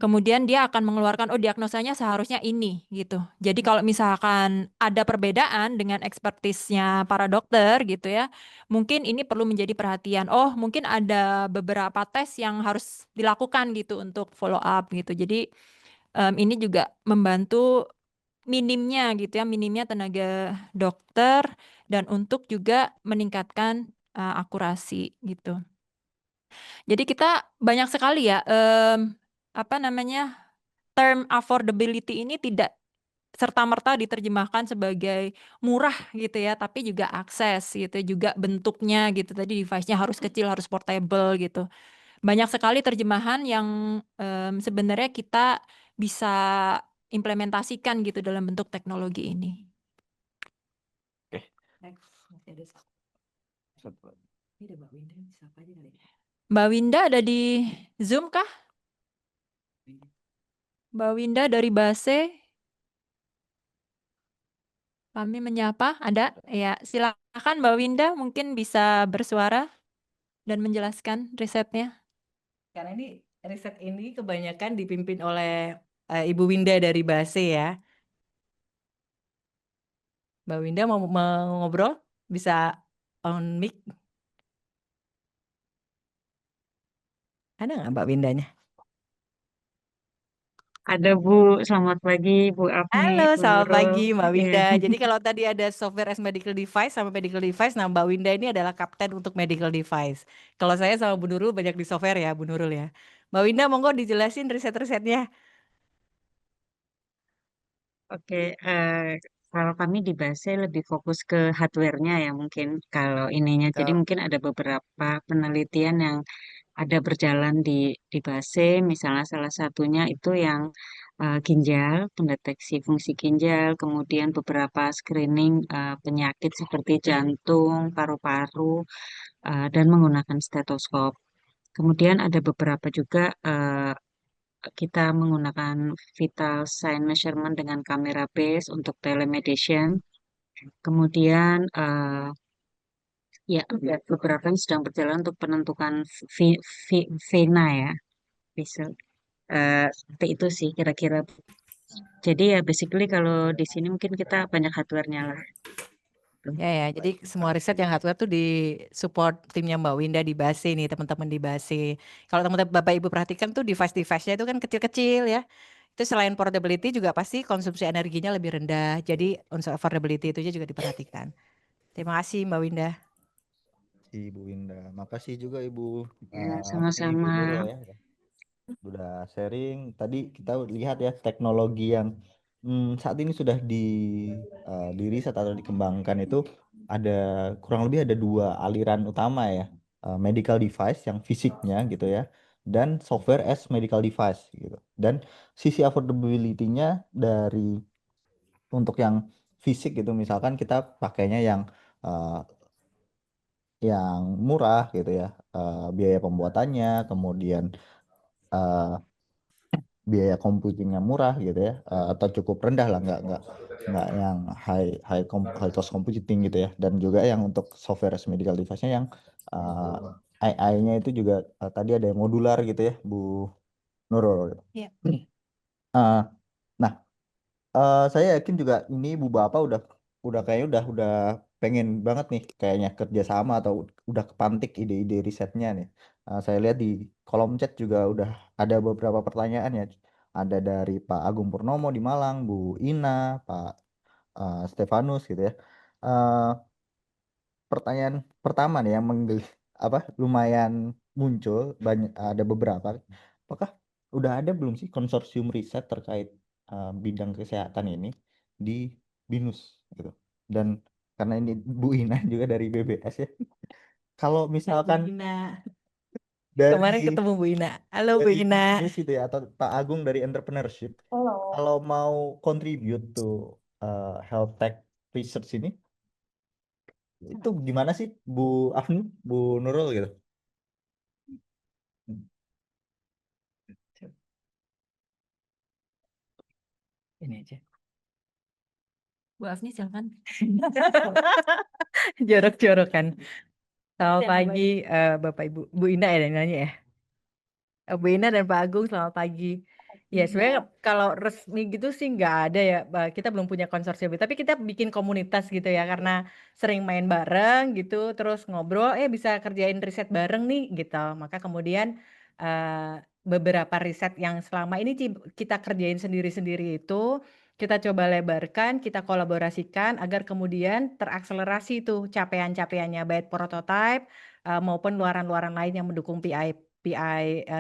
Kemudian dia akan mengeluarkan, oh diagnosanya seharusnya ini gitu. Jadi kalau misalkan ada perbedaan dengan ekspertisnya para dokter gitu ya, mungkin ini perlu menjadi perhatian. Oh mungkin ada beberapa tes yang harus dilakukan gitu untuk follow up gitu. Jadi ini juga membantu minimnya tenaga dokter dan untuk juga meningkatkan akurasi gitu. Jadi kita banyak sekali ya apa namanya term affordability ini tidak serta-merta diterjemahkan sebagai murah gitu ya, tapi juga akses gitu, juga bentuknya gitu. Tadi device-nya harus kecil, harus portable gitu. Banyak sekali terjemahan yang sebenarnya kita bisa implementasikan gitu dalam bentuk teknologi ini. Next, masih ada satu lagi. Ini ada Mbak Winda, bisa apa aja kali ya? Mbak Winda ada di Zoom kah? Mbak Winda dari Base. Kami menyapa, ada? Ya, silakan Mbak Winda mungkin bisa bersuara dan menjelaskan risetnya. Karena ini riset ini kebanyakan dipimpin oleh Ibu Winda dari Base ya. Mbak Winda mau ngobrol? Bisa on mic? Ada nggak Mbak Windanya? Ada Bu, selamat pagi Bu Apni, Halo, Bu selamat pagi Nurul. Mbak Iya. Winda. Jadi kalau tadi ada software as medical device sama medical device, nah Mbak Winda ini adalah kapten untuk medical device. Kalau saya sama Bu Nurul banyak di software ya, Bu Nurul ya. Mbak Winda, monggo dijelasin riset-risetnya. Oke, kalau kami di Base lebih fokus ke hardware-nya ya mungkin kalau ininya. Jadi Betul. mungkin ada beberapa penelitian yang ada berjalan di Base, misalnya salah satunya itu yang ginjal, pendeteksi fungsi ginjal, kemudian beberapa screening penyakit seperti jantung, paru-paru, dan menggunakan stetoskop. Kemudian ada beberapa juga kita menggunakan vital sign measurement dengan kamera base untuk telemedicine. Kemudian ya ada beberapa yang sedang berjalan untuk penentukan vena ya. Bisa seperti itu sih kira-kira. Jadi ya basically kalau di sini mungkin kita banyak hardware-nya lah. Ya, jadi semua riset yang hardware tuh di support timnya Mbak Winda di Base nih, teman-teman di Base. Kalau teman-teman Bapak Ibu perhatikan tuh device-device-nya itu kan kecil-kecil ya. Itu selain portability juga pasti konsumsi energinya lebih rendah. Jadi unsur affordability itu juga diperhatikan. Terima kasih Mbak Winda. Ibu Winda, makasih juga Ibu Ya, Apni, Ibu sama-sama. Nurul ya. udah sharing. Tadi kita lihat ya teknologi yang saat ini sudah di riset atau dikembangkan itu kurang lebih ada dua aliran utama ya. Medical device yang fisiknya gitu ya, dan software as medical device gitu. Dan sisi affordability-nya untuk yang fisik gitu, misalkan kita pakainya eh, yang murah gitu ya, biaya pembuatannya, kemudian eh, biaya computingnya murah gitu ya, atau cukup rendah lah, nggak yang high cost computing gitu ya. Dan juga yang untuk software as medical device-nya yang AI-nya itu juga tadi ada yang modular gitu ya Bu Nurul gitu. Iya. Eh, nah, saya yakin juga ini Bu Bapak udah kayaknya udah pengen banget nih kayaknya kerja sama, atau udah kepantik ide-ide risetnya nih. Saya lihat di kolom chat juga udah ada beberapa pertanyaan ya. Ada dari Pak Agung Purnomo di Malang, Bu Ina, Pak Stefanus gitu ya. Eh, Pertanyaan pertama nih yang lumayan muncul, banyak, ada beberapa. Apakah udah ada belum sih konsorsium riset terkait bidang kesehatan ini di BINUS gitu? Dan karena ini Bu Ina juga dari BBS ya. Kalau Bu misalkan Ina. Kemarin dari ketemu Bu Ina. Halo Bu dari Ina. BINUS itu ya, atau Pak Agung dari entrepreneurship, Halo. kalau mau contribute to health tech research ini, itu gimana sih Bu Afni, Bu Nurul gitu? Ini aja. Bu Afni silakan. Jorok-jorokan. Selamat Silakan, pagi Bapak Ibu. Bu Ina ya yang nanya ya. Bu Ina dan Pak Agung, selamat pagi. Ya, sebenarnya kalau resmi gitu sih nggak ada ya. Kita belum punya konsorsium, tapi kita bikin komunitas gitu ya, karena sering main bareng gitu, terus ngobrol, bisa kerjain riset bareng nih gitu. Maka kemudian beberapa riset yang selama ini kita kerjain sendiri-sendiri itu, kita coba lebarkan, kita kolaborasikan agar kemudian terakselerasi tuh capaian-capaiannya, baik prototype maupun luaran-luaran lain yang mendukung PI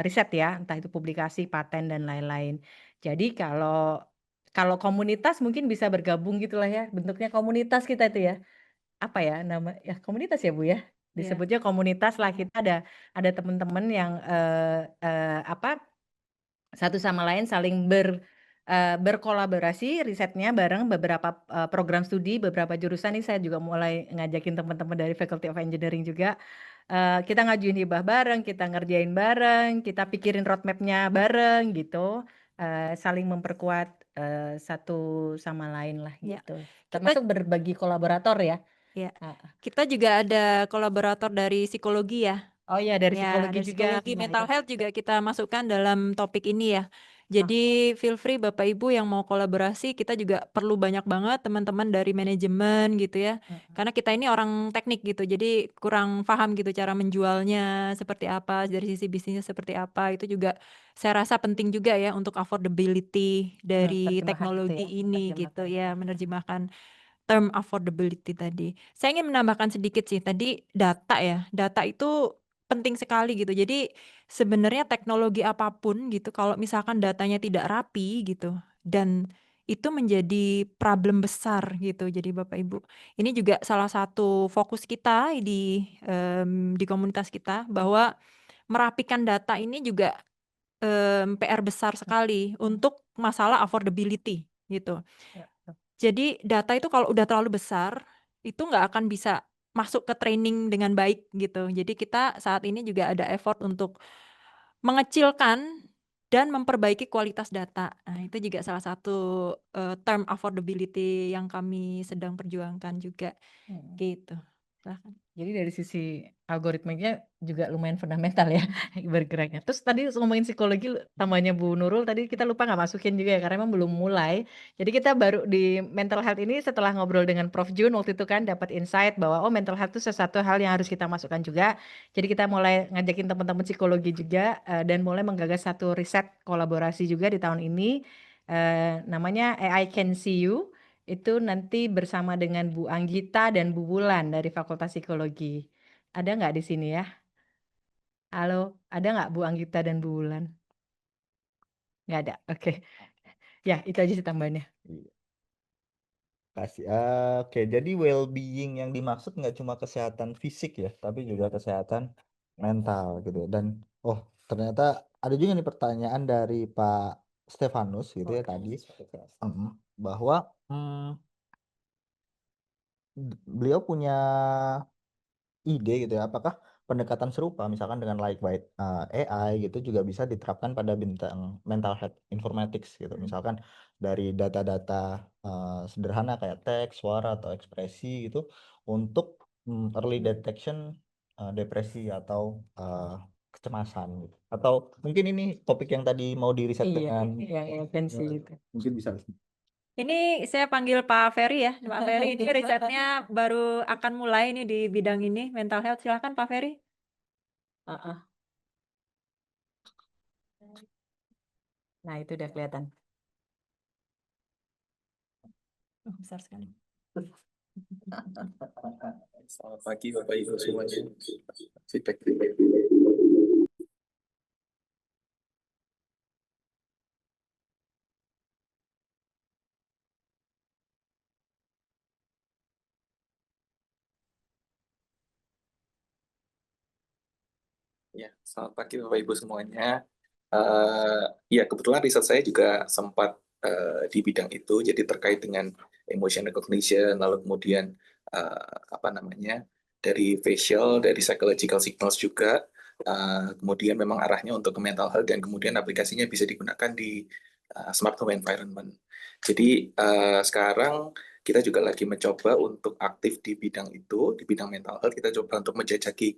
riset ya, entah itu publikasi, paten dan lain-lain. Jadi kalau komunitas mungkin bisa bergabung gitulah ya, bentuknya komunitas kita itu ya. Apa ya nama ya, komunitas ya Bu ya? Disebutnya komunitas lah, kita ada teman-teman yang satu sama lain saling berkolaborasi risetnya bareng, beberapa program studi, beberapa jurusan. Ini saya juga mulai ngajakin teman-teman dari Faculty of Engineering juga. Kita ngajuin hibah bareng, kita ngerjain bareng, kita pikirin roadmap-nya bareng gitu. Saling memperkuat satu sama lain lah Ya. gitu. Termasuk berbagi kolaborator ya. Ya. Ah, Kita juga ada kolaborator dari psikologi ya. Oh iya, dari Ya, psikologi dari juga. psikologi Nah, mental itu. health juga kita masukkan dalam topik ini ya. Jadi feel free Bapak Ibu yang mau kolaborasi, kita juga perlu banyak banget teman-teman dari manajemen gitu ya. Karena kita ini orang teknik gitu, jadi kurang paham gitu cara menjualnya seperti apa, dari sisi bisnisnya seperti apa. Itu juga saya rasa penting juga ya untuk affordability dari Terjemahkan teknologi gitu ya, ini gitu ya, menerjemahkan term affordability tadi. Saya ingin menambahkan sedikit sih, tadi data ya, data itu penting sekali gitu. Jadi sebenarnya teknologi apapun gitu, kalau misalkan datanya tidak rapi gitu, dan itu menjadi problem besar gitu. Jadi Bapak Ibu, ini juga salah satu fokus kita di komunitas kita, bahwa merapikan data ini juga PR besar sekali untuk masalah affordability gitu. Ya, betul. Jadi data itu kalau udah terlalu besar, itu nggak akan bisa masuk ke training dengan baik gitu. Jadi kita saat ini juga ada effort untuk mengecilkan dan memperbaiki kualitas data. Nah, itu juga salah satu term affordability yang kami sedang perjuangkan juga gitu. Silahkan. Jadi dari sisi algoritmiknya juga lumayan fundamental ya bergeraknya. Terus tadi ngomongin psikologi, tambahnya Bu Nurul tadi kita lupa nggak masukin juga ya, karena emang belum mulai. Jadi kita baru di mental health ini setelah ngobrol dengan Prof Jun waktu itu kan dapat insight bahwa mental health itu sesuatu hal yang harus kita masukkan juga. Jadi kita mulai ngajakin teman-teman psikologi juga dan mulai menggagas satu riset kolaborasi juga di tahun ini. Namanya AI Can See You. Itu nanti bersama dengan Bu Anggita dan Bu Wulan dari Fakultas Psikologi. Ada nggak di sini ya? Halo, ada nggak Bu Anggita dan Bu Wulan? Nggak ada. Oke. Ya, itu aja sih tambahannya. Iya. Kasih. Oke, jadi well-being yang dimaksud nggak cuma kesehatan fisik ya, tapi juga kesehatan mental gitu. Dan ternyata ada juga nih pertanyaan dari Pak Stefanus gitu ya tadi, bahwa beliau punya ide gitu ya, apakah pendekatan serupa misalkan dengan lightweight AI gitu juga bisa diterapkan pada bintang mental health informatics gitu, misalkan dari data-data sederhana kayak teks, suara atau ekspresi gitu untuk early detection depresi atau kecemasan gitu. Atau mungkin ini topik yang tadi mau diriset Iya, dengan yang esensi itu. mungkin bisa. Ini saya panggil Pak Ferry ya. Pak Ferry ini risetnya baru akan mulai nih di bidang ini, mental health. Silahkan Pak Ferry. Nah, itu udah kelihatan. Besar sekali. Selamat pagi Bapak Ibu semuanya. Feedback. Ya, selamat pagi Bapak Ibu semuanya. Ya, kebetulan riset saya juga sempat di bidang itu, jadi terkait dengan emotional cognition, lalu kemudian dari facial, dari psychological signals juga, kemudian memang arahnya untuk ke mental health dan kemudian aplikasinya bisa digunakan di smart home environment. Jadi sekarang kita juga lagi mencoba untuk aktif di bidang itu, di bidang mental health, kita coba untuk menjajaki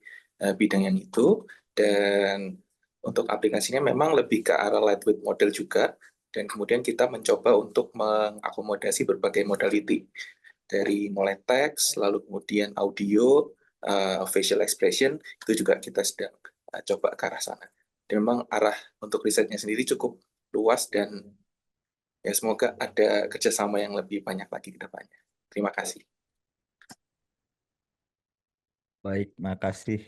bidang yang itu. Dan untuk aplikasinya memang lebih ke arah lightweight model juga, dan kemudian kita mencoba untuk mengakomodasi berbagai modality dari mulai teks, lalu kemudian audio, facial expression, itu juga kita sedang coba ke arah sana. Dan memang arah untuk risetnya sendiri cukup luas dan ya semoga ada kerjasama yang lebih banyak lagi ke depannya. Terima kasih. Baik, makasih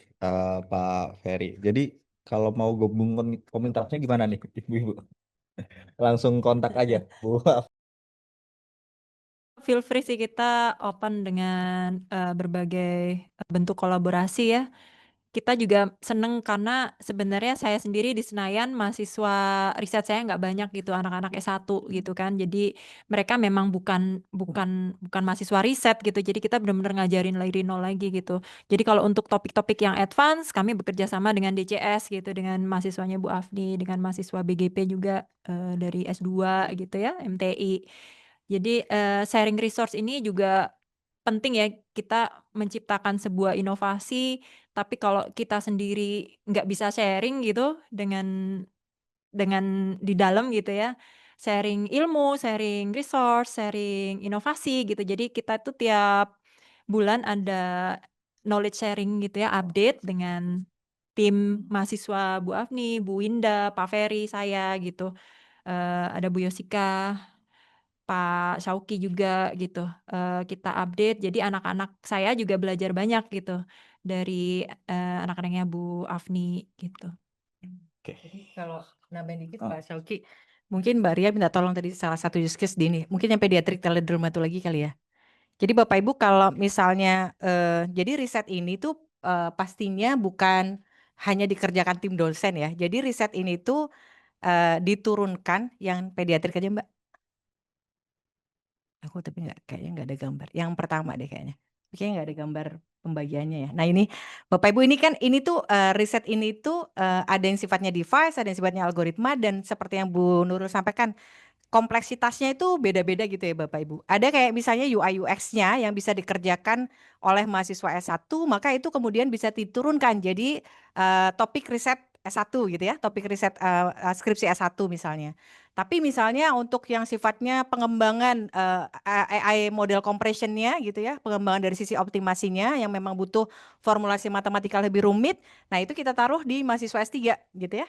Pak Ferry. Jadi kalau mau gabung komentarnya gimana nih Ibu-ibu? Langsung kontak aja, Bu. Feel free sih, kita open dengan berbagai bentuk kolaborasi ya. Kita juga seneng karena sebenarnya saya sendiri di Senayan mahasiswa riset saya nggak banyak gitu, anak-anak S1 gitu kan. Jadi mereka memang bukan mahasiswa riset gitu. Jadi kita benar-benar ngajarin dari nol lagi gitu. Jadi kalau untuk topik-topik yang advance, kami bekerja sama dengan DCS gitu, dengan mahasiswanya Bu Afni, dengan mahasiswa BGP juga dari S2 gitu ya, MTI. Jadi sharing resource ini juga penting ya, kita menciptakan sebuah inovasi, tapi kalau kita sendiri nggak bisa sharing gitu dengan di dalam gitu ya, sharing ilmu, sharing resource, sharing inovasi gitu. Jadi kita tuh tiap bulan ada knowledge sharing gitu ya, update dengan tim mahasiswa Bu Afni, Bu Winda, Pak Ferry, saya gitu. Ada Bu Yosika, Pak Syauki juga gitu. Kita update, jadi anak-anak saya juga belajar banyak gitu dari anak-anaknya Bu Afni gitu. Jadi kalau nambahin dikit Pak Syauki, mungkin Mbak Ria minta tolong tadi salah satu use case di ini, mungkin yang pediatrik teledermatologi kali ya. Jadi Bapak Ibu kalau misalnya jadi riset ini tuh pastinya bukan hanya dikerjakan tim dosen ya. Jadi riset ini tuh diturunkan yang pediatrik aja Mbak. Aku tapi kayaknya nggak ada gambar. Yang pertama deh kayaknya. Kayaknya nggak ada gambar pembagiannya ya. Nah ini Bapak Ibu ini kan ini tuh riset ini tuh ada yang sifatnya device, ada yang sifatnya algoritma, dan seperti yang Bu Nurul sampaikan kompleksitasnya itu beda-beda gitu ya Bapak Ibu. Ada kayak misalnya UI UX-nya yang bisa dikerjakan oleh mahasiswa S1, maka itu kemudian bisa diturunkan jadi topik riset S1 gitu ya, topik riset skripsi S1 misalnya. Tapi misalnya untuk yang sifatnya pengembangan AI model compression-nya gitu ya, pengembangan dari sisi optimasinya yang memang butuh formulasi matematikal lebih rumit, nah itu kita taruh di mahasiswa S3 gitu ya.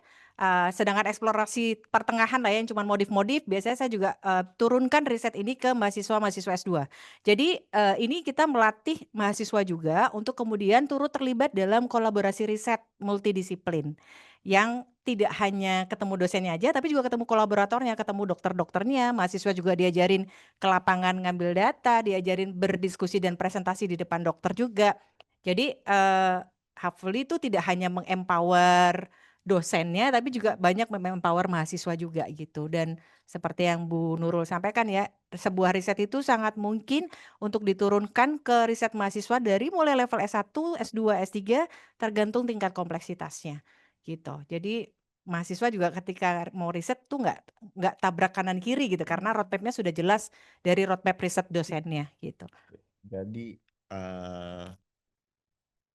Sedangkan eksplorasi pertengahan lah ya, yang cuma modif-modif, biasanya saya juga turunkan riset ini ke mahasiswa S2. Jadi ini kita melatih mahasiswa juga untuk kemudian turut terlibat dalam kolaborasi riset multidisiplin yang tidak hanya ketemu dosennya aja, tapi juga ketemu kolaboratornya, ketemu dokter-dokternya, mahasiswa juga diajarin ke lapangan ngambil data, diajarin berdiskusi dan presentasi di depan dokter juga. Jadi hopefully itu tidak hanya mengempower dosennya, tapi juga banyak mempower mahasiswa juga gitu. Dan seperti yang Bu Nurul sampaikan ya, sebuah riset itu sangat mungkin untuk diturunkan ke riset mahasiswa dari mulai level S1, S2, S3, tergantung tingkat kompleksitasnya gitu. Jadi mahasiswa juga ketika mau riset tuh nggak tabrak kanan kiri gitu, karena roadmapnya sudah jelas dari roadmap riset dosennya gitu. Jadi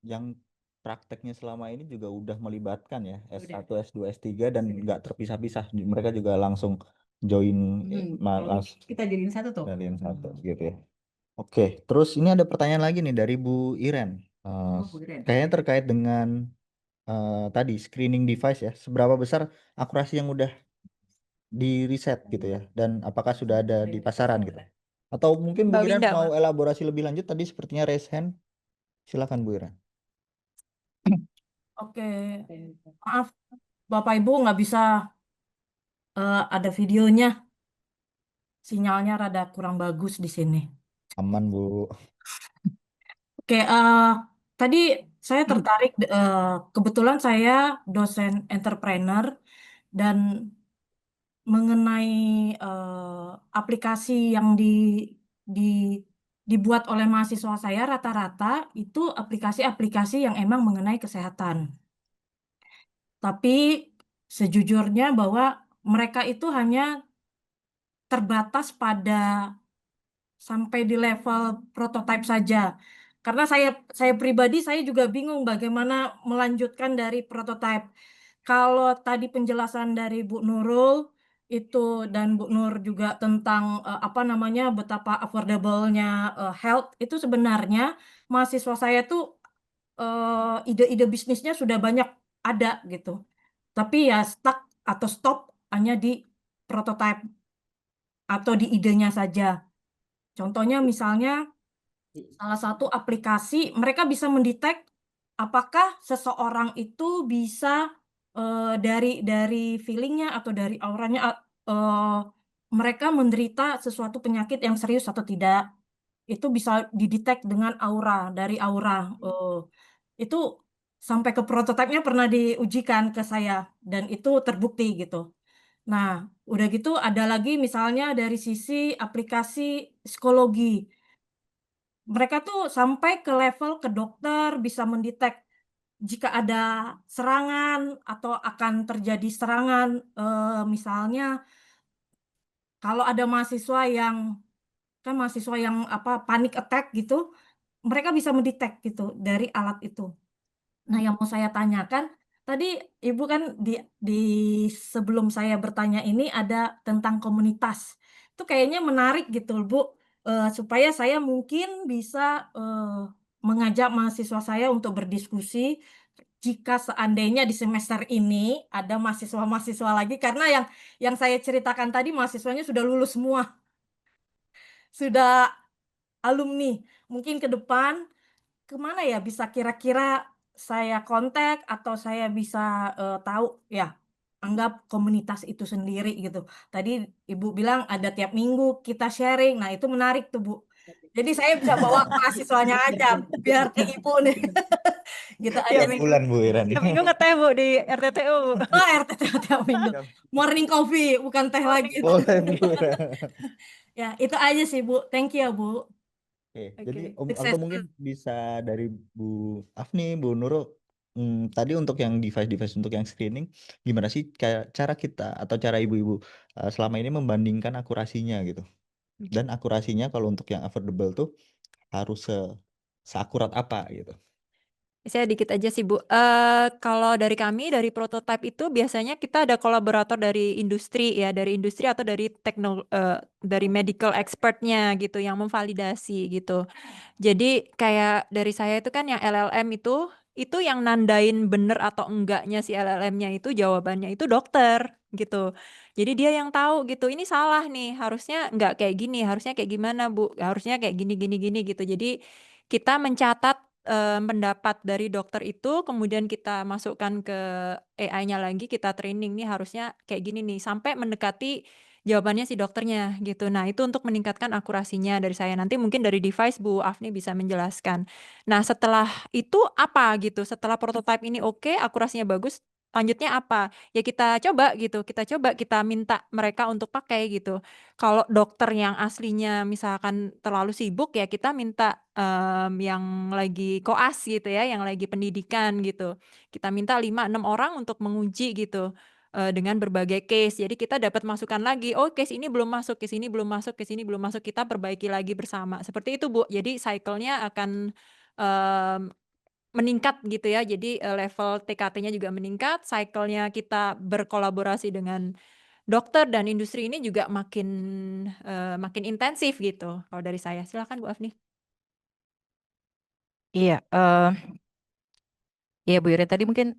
yang prakteknya selama ini juga udah melibatkan ya S1, S2, S3 dan nggak terpisah-pisah. Mereka juga langsung join Kita jadiin satu tuh. jadiin satu gitu ya. Oke, terus ini ada pertanyaan lagi nih dari Bu Iren. Bu Iren. Kayaknya terkait dengan tadi screening device ya. Seberapa besar akurasi yang udah di riset gitu ya, dan apakah sudah ada di pasaran gitu? Atau mungkin Bu Mbak Iren Winda, mau elaborasi lebih lanjut, tadi sepertinya raise hand. Silakan Bu Iren. Oke, maaf Bapak Ibu nggak bisa ada videonya, sinyalnya rada kurang bagus di sini. Aman Bu. Oke, tadi saya tertarik, kebetulan saya dosen entrepreneur dan mengenai aplikasi yang dibuat oleh mahasiswa saya rata-rata itu aplikasi-aplikasi yang emang mengenai kesehatan. Tapi sejujurnya bahwa mereka itu hanya terbatas pada sampai di level prototipe saja. Karena saya pribadi saya juga bingung bagaimana melanjutkan dari prototipe. Kalau tadi penjelasan dari Bu Nurul itu dan Bu Nur juga tentang apa namanya betapa affordable-nya health, itu sebenarnya mahasiswa saya tuh ide-ide bisnisnya sudah banyak ada gitu. Tapi ya stuck atau stop hanya di prototipe atau di idenya saja. Contohnya misalnya salah satu aplikasi mereka bisa mendetek apakah seseorang itu bisa dari feelingnya atau dari auranya mereka menderita sesuatu penyakit yang serius atau tidak. Itu bisa didetek dengan aura, dari aura. Itu sampai ke prototipenya pernah diujikan ke saya dan itu terbukti gitu. Nah, udah gitu ada lagi misalnya dari sisi aplikasi psikologi. Mereka tuh sampai ke level ke dokter bisa mendetek jika ada serangan atau akan terjadi serangan, misalnya kalau ada mahasiswa yang kan mahasiswa yang apa panic attack gitu, mereka bisa mendetek gitu dari alat itu. Nah, yang mau saya tanyakan tadi Ibu kan di sebelum saya bertanya ini ada tentang komunitas. Itu kayaknya menarik gitu, Bu, supaya saya mungkin bisa mengajak mahasiswa saya untuk berdiskusi jika seandainya di semester ini ada mahasiswa-mahasiswa lagi karena yang saya ceritakan tadi mahasiswanya sudah lulus semua, sudah alumni. Mungkin ke depan kemana ya bisa kira-kira saya kontak atau saya bisa tahu ya, anggap komunitas itu sendiri gitu. Tadi Ibu bilang ada tiap minggu kita sharing, nah itu menarik tuh Bu. Jadi saya bisa bawa mahasiswanya aja biar ke Ibu nih. Gitu aja. Tiap bulan Bu Iren. Tiap minggu ngeteh Bu di RTTU. Oh, RTTU tiap minggu. Morning coffee bukan teh lagi. Boleh Bu Iren. Ya, itu aja sih Bu. Thank you ya Bu. Oke, jadi Sukses. atau mungkin bisa dari Bu Afni, Bu Nurul, tadi untuk yang device-device untuk yang screening, gimana sih kayak cara kita atau cara ibu-ibu selama ini membandingkan akurasinya gitu? Dan akurasinya kalau untuk yang affordable tuh harus seakurat apa gitu? Saya dikit aja sih Bu. Kalau dari kami dari prototype itu biasanya kita ada kolaborator dari industri ya, dari industri atau dari dari medical expertnya gitu yang memvalidasi gitu. Jadi kayak dari saya itu kan yang LLM itu yang nandain bener atau enggaknya si LLM-nya itu jawabannya itu dokter gitu. Jadi dia yang tahu gitu. Ini salah nih, harusnya enggak kayak gini, harusnya kayak gimana Bu? Harusnya kayak gini gini gini gitu. Jadi kita mencatat pendapat dari dokter itu, kemudian kita masukkan ke AI-nya lagi, kita training nih harusnya kayak gini nih, sampai mendekati jawabannya si dokternya gitu. Nah, itu untuk meningkatkan akurasinya dari saya. Nanti mungkin dari device Bu Afni bisa menjelaskan. Nah, setelah itu apa gitu? Setelah prototype ini oke, akurasinya bagus, lanjutnya apa? Ya kita coba gitu, kita minta mereka untuk pakai gitu. Kalau dokter yang aslinya misalkan terlalu sibuk ya kita minta yang lagi koas gitu ya, yang lagi pendidikan gitu. Kita minta 5-6 orang untuk menguji gitu dengan berbagai case. Jadi kita dapat masukan lagi, oh case ini belum masuk, case ini belum masuk, case ini belum masuk, kita perbaiki lagi bersama. Seperti itu Bu. Jadi cycle-nya akan meningkat gitu ya. Jadi level TKT-nya juga meningkat, cycle-nya kita berkolaborasi dengan dokter dan industri ini juga makin intensif gitu kalau dari saya. Silakan Bu Afni. Iya, ya Bu Ira tadi mungkin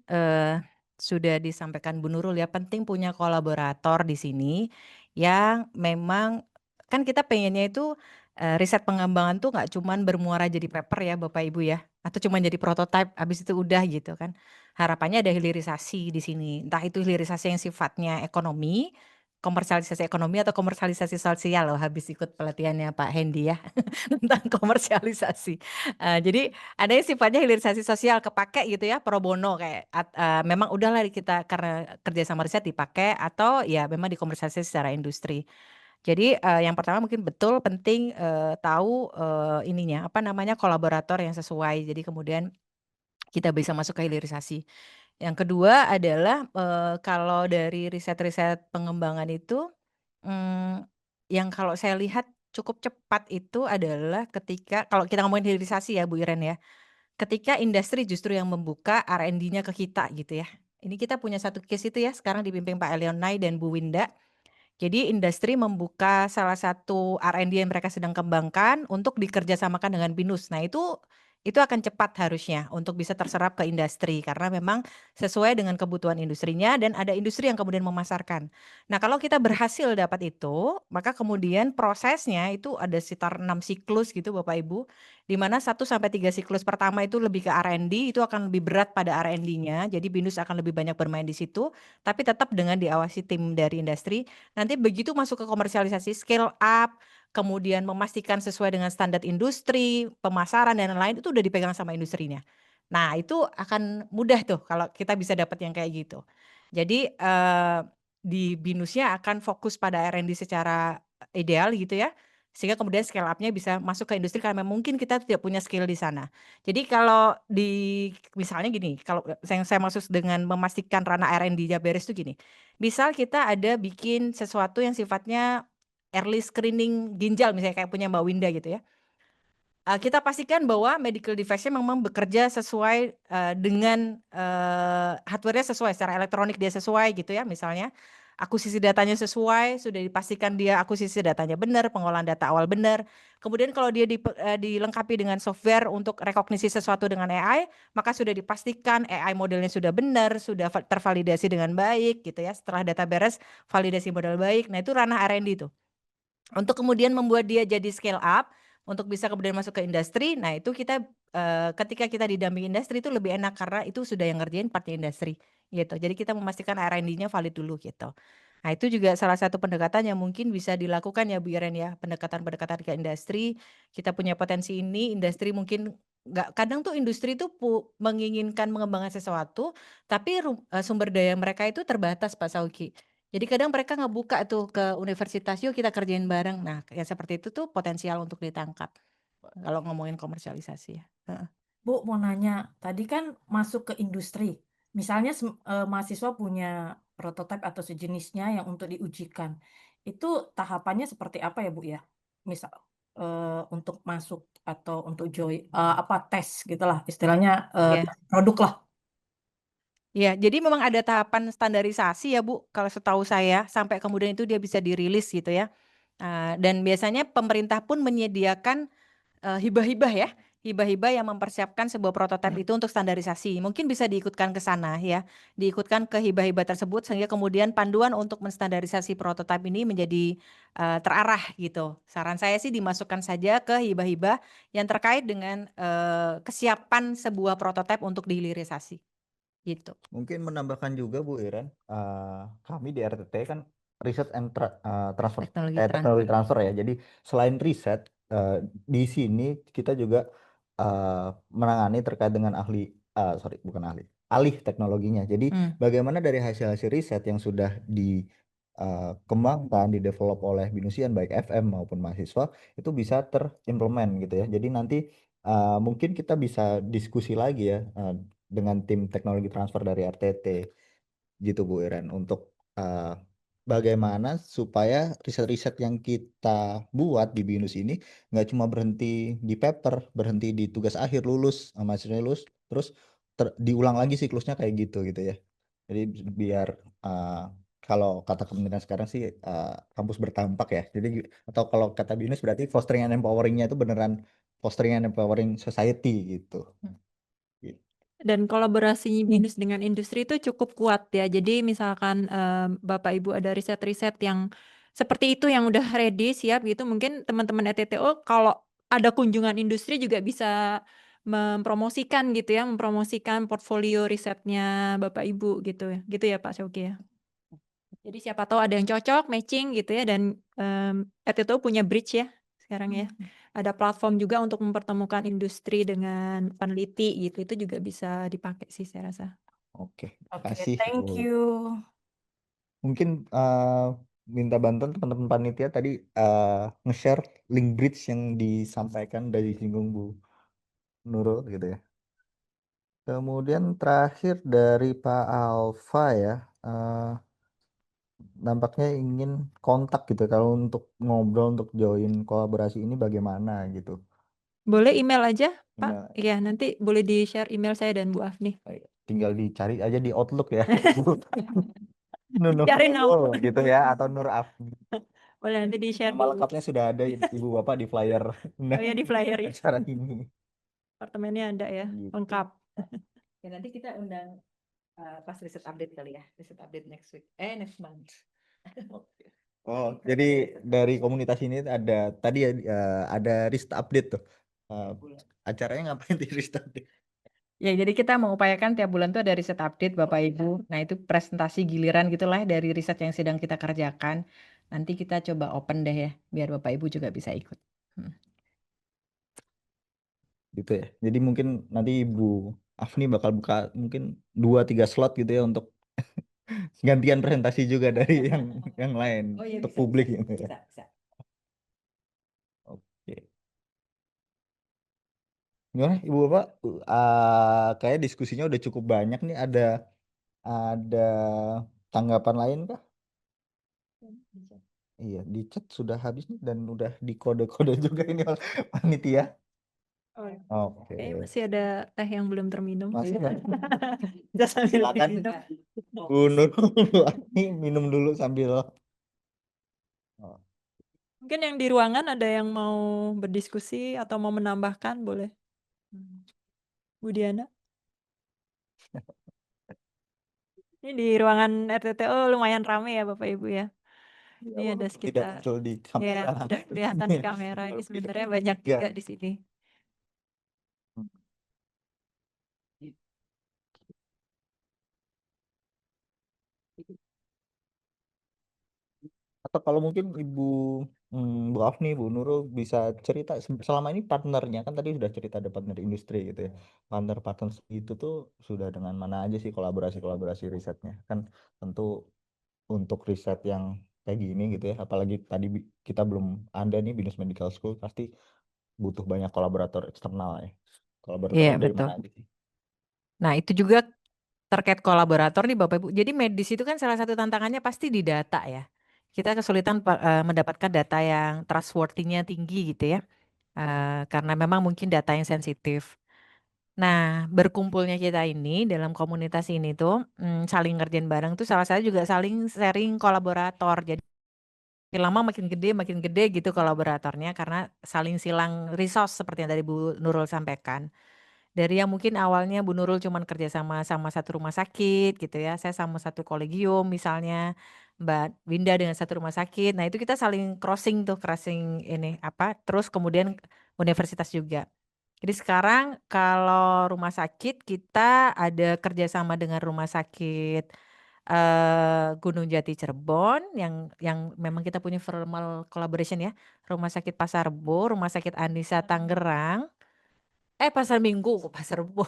sudah disampaikan Bu Nurul ya, penting punya kolaborator di sini yang memang kan kita pengennya itu riset pengembangan tuh nggak cuman bermuara jadi paper ya Bapak Ibu ya, atau cuma jadi prototype habis itu udah gitu kan. Harapannya ada hilirisasi di sini, entah itu hilirisasi yang sifatnya ekonomi, komersialisasi ekonomi atau komersialisasi sosial loh habis ikut pelatihannya Pak Hendy ya tentang komersialisasi. Jadi ada yang sifatnya hilirisasi sosial kepake gitu ya pro bono kayak memang udahlah kita karena kerja sama riset dipakai atau ya memang dikomersialisasi secara industri. Jadi yang pertama mungkin betul penting tahu ininya apa namanya kolaborator yang sesuai. Jadi kemudian kita bisa masuk ke hilirisasi. Yang kedua adalah kalau dari riset-riset pengembangan itu yang kalau saya lihat cukup cepat itu adalah ketika kalau kita ngomongin hilirisasi ya Bu Iren ya. Ketika industri justru yang membuka R&D-nya ke kita gitu ya. Ini kita punya satu case itu ya sekarang dipimpin Pak Elionai dan Bu Winda. Jadi industri membuka salah satu R&D yang mereka sedang kembangkan untuk dikerjasamakan dengan BINUS. Nah itu akan cepat harusnya untuk bisa terserap ke industri karena memang sesuai dengan kebutuhan industrinya dan ada industri yang kemudian memasarkan. Nah kalau kita berhasil dapat itu, maka kemudian prosesnya itu ada sekitar 6 siklus gitu Bapak Ibu, di mana 1-3 siklus pertama itu lebih ke R&D, itu akan lebih berat pada R&D-nya, jadi BINUS akan lebih banyak bermain di situ, tapi tetap dengan diawasi tim dari industri. Nanti begitu masuk ke komersialisasi, scale up, kemudian memastikan sesuai dengan standar industri, pemasaran dan lain-lain itu udah dipegang sama industrinya. Nah, itu akan mudah tuh kalau kita bisa dapat yang kayak gitu. Jadi di BINUSnya akan fokus pada R&D secara ideal gitu ya. Sehingga kemudian scale up-nya bisa masuk ke industri karena mungkin kita tidak punya skill di sana. Jadi kalau misalnya gini, kalau yang saya maksud dengan memastikan ranah R&D-nya beres tuh gini. Misal kita ada bikin sesuatu yang sifatnya early screening ginjal misalnya kayak punya Mbak Winda gitu ya. Kita pastikan bahwa medical device-nya memang bekerja sesuai dengan hardware-nya sesuai secara elektronik dia sesuai gitu ya misalnya. Akuisisi datanya sesuai, sudah dipastikan dia akuisisi datanya benar, pengolahan data awal benar. Kemudian kalau dia dilengkapi dengan software untuk rekognisi sesuatu dengan AI, maka sudah dipastikan AI modelnya sudah benar, sudah tervalidasi dengan baik gitu ya. Setelah data beres, validasi model baik. Nah, itu ranah R&D tuh. Untuk kemudian membuat dia jadi scale up, untuk bisa kemudian masuk ke industri, nah itu kita ketika kita didampingi industri itu lebih enak karena itu sudah yang ngerjain partnya industri gitu. Jadi kita memastikan R&D-nya valid dulu gitu. Nah itu juga salah satu pendekatan yang mungkin bisa dilakukan ya Bu Iren ya, pendekatan-pendekatan ke industri. Kita punya potensi ini, industri mungkin kadang tuh industri itu menginginkan mengembangkan sesuatu, tapi sumber daya mereka itu terbatas Pak Sauki. Jadi kadang mereka ngebuka tuh ke universitas, yuk kita kerjain bareng. Nah, yang seperti itu tuh potensial untuk ditangkap. Kalau ngomongin komersialisasi ya. Bu, mau nanya, tadi kan masuk ke industri. Misalnya mahasiswa punya prototipe atau sejenisnya yang untuk diujikan. Itu tahapannya seperti apa ya, Bu ya? Misal untuk masuk atau untuk tes gitulah, istilahnya Iya. produk lah. Iya, jadi memang ada tahapan standarisasi ya Bu, kalau setahu saya, sampai kemudian itu dia bisa dirilis gitu ya. Dan biasanya pemerintah pun menyediakan hibah-hibah ya, hibah-hibah yang mempersiapkan sebuah prototipe itu untuk standarisasi. Mungkin bisa diikutkan ke sana ya, diikutkan ke hibah-hibah tersebut sehingga kemudian panduan untuk menstandarisasi prototipe ini menjadi terarah gitu. Saran saya sih dimasukkan saja ke hibah-hibah yang terkait dengan kesiapan sebuah prototipe untuk dihilirisasi gitu. Mungkin menambahkan juga Bu Iren, kami di RTT kan riset and transfer teknologi transfer ya. Jadi selain riset di sini kita juga menangani terkait dengan alih teknologinya. Jadi bagaimana dari hasil-hasil riset yang sudah dikembangkan, didevelop oleh Binusian baik FM maupun mahasiswa itu bisa terimplement gitu ya. Jadi nanti mungkin kita bisa diskusi lagi ya dengan tim teknologi transfer dari RTT gitu Bu Iren untuk bagaimana supaya riset-riset yang kita buat di BINUS ini nggak cuma berhenti di paper, berhenti di tugas akhir lulus, mahasiswa lulus, terus diulang lagi siklusnya kayak gitu ya. Jadi biar kalau kata Kementerian sekarang sih kampus bertampak ya. Jadi atau kalau kata BINUS berarti fostering and empowering-nya itu beneran fostering and empowering society gitu. Dan kolaborasi BINUS dengan industri itu cukup kuat ya. Jadi misalkan Bapak Ibu ada riset-riset yang seperti itu yang udah ready siap gitu, mungkin teman-teman ETTO kalau ada kunjungan industri juga bisa mempromosikan gitu ya, mempromosikan portfolio risetnya Bapak Ibu gitu ya Pak Syauki ya. Jadi siapa tahu ada yang cocok, matching gitu ya, dan ETTO punya bridge ya sekarang ya. Ada platform juga untuk mempertemukan industri dengan peneliti gitu, itu juga bisa dipakai sih saya rasa. Oke, Oke, kasih thank Bu. you. Mungkin minta bantuan teman-teman panitia tadi nge-share link bridge yang disampaikan dari singgung Bu Nurul gitu ya. Kemudian terakhir dari Pak Alfa ya, nampaknya ingin kontak gitu kalau untuk ngobrol untuk join kolaborasi ini bagaimana gitu. Boleh email aja Pak? Email. Iya, nanti boleh di-share email saya dan Bu Afni. Tinggal dicari aja di Outlook ya. Cari Nurul gitu ya atau Nur Afni. Boleh nanti di-share Nama lengkapnya sudah ada Ibu Bapak di flyer. Oh ya, di flyer ya. Acara ini. Apartemennya ada ya, Gitu. lengkap. Ya nanti kita undang pas riset update kali ya, riset update next month. Oke. Oh, jadi dari komunitas ini ada tadi ya ada riset update tuh. Acaranya ngapain di riset update? Ya, jadi kita mengupayakan tiap bulan tuh ada riset update Bapak Ibu. Nah, itu presentasi giliran gitulah dari riset yang sedang kita kerjakan. Nanti kita coba open deh ya, biar Bapak Ibu juga bisa ikut. Gitu ya. Jadi mungkin nanti Ibu Afni bakal buka mungkin 2-3 slot gitu ya untuk gantian presentasi juga dari yang lain Oh iya, untuk bisa, publik bisa, gitu ya. bisa. Oke. Gimana Ibu Bapak? Kayak diskusinya udah cukup banyak nih. Ada tanggapan lain kah? Iya, di chat sudah habis nih dan udah di kode-kode juga ini oleh panitia. Oke. Kayaknya masih ada teh yang belum terminum. Masih kan? Bisa sambil Silakan. diminum. Bu Nurul minum dulu sambil. Oh. Mungkin yang di ruangan ada yang mau berdiskusi atau mau menambahkan, boleh. Bu Diana. Ini di ruangan RTTO lumayan ramai ya Bapak Ibu ya. Ini ada Tidak sekitar, muncul di ya kamera. tidak kelihatan di kamera. Ini sebenarnya banyak Ya. juga di sini. Atau kalau mungkin Bu Afni, Bu Nurul bisa cerita selama ini partnernya kan tadi sudah cerita ada partner industri gitu ya. Partner itu tuh sudah dengan mana aja sih kolaborasi risetnya? Kan tentu untuk riset yang kayak gini gitu ya, apalagi tadi kita belum ada nih BINUS Medical School, pasti butuh banyak kolaborator eksternal ya. Kolaborator Iya, dari betul. mana aja sih? Nah, itu juga terkait kolaborator nih Bapak Ibu. Jadi medis itu kan salah satu tantangannya pasti di data ya. Kita kesulitan mendapatkan data yang trustworthy-nya tinggi gitu ya. Karena memang mungkin data yang sensitif. Nah, berkumpulnya kita ini dalam komunitas ini tuh saling ngerjain bareng tuh salah satu juga saling sharing kolaborator. Jadi makin lama makin gede gitu kolaboratornya karena saling silang resource seperti yang tadi Bu Nurul sampaikan. Dari yang mungkin awalnya Bu Nurul cuman kerja sama satu rumah sakit gitu ya, saya sama satu kolegium misalnya, Mbak Winda dengan satu rumah sakit. Nah itu kita saling crossing ini apa, terus kemudian universitas juga. Jadi sekarang kalau rumah sakit kita ada kerjasama dengan rumah sakit Gunung Jati Cirebon yang memang kita punya formal collaboration ya. Rumah sakit Pasar Rebo, Rumah sakit Anissa Tangerang. Pasar Minggu, Pasar Rebo.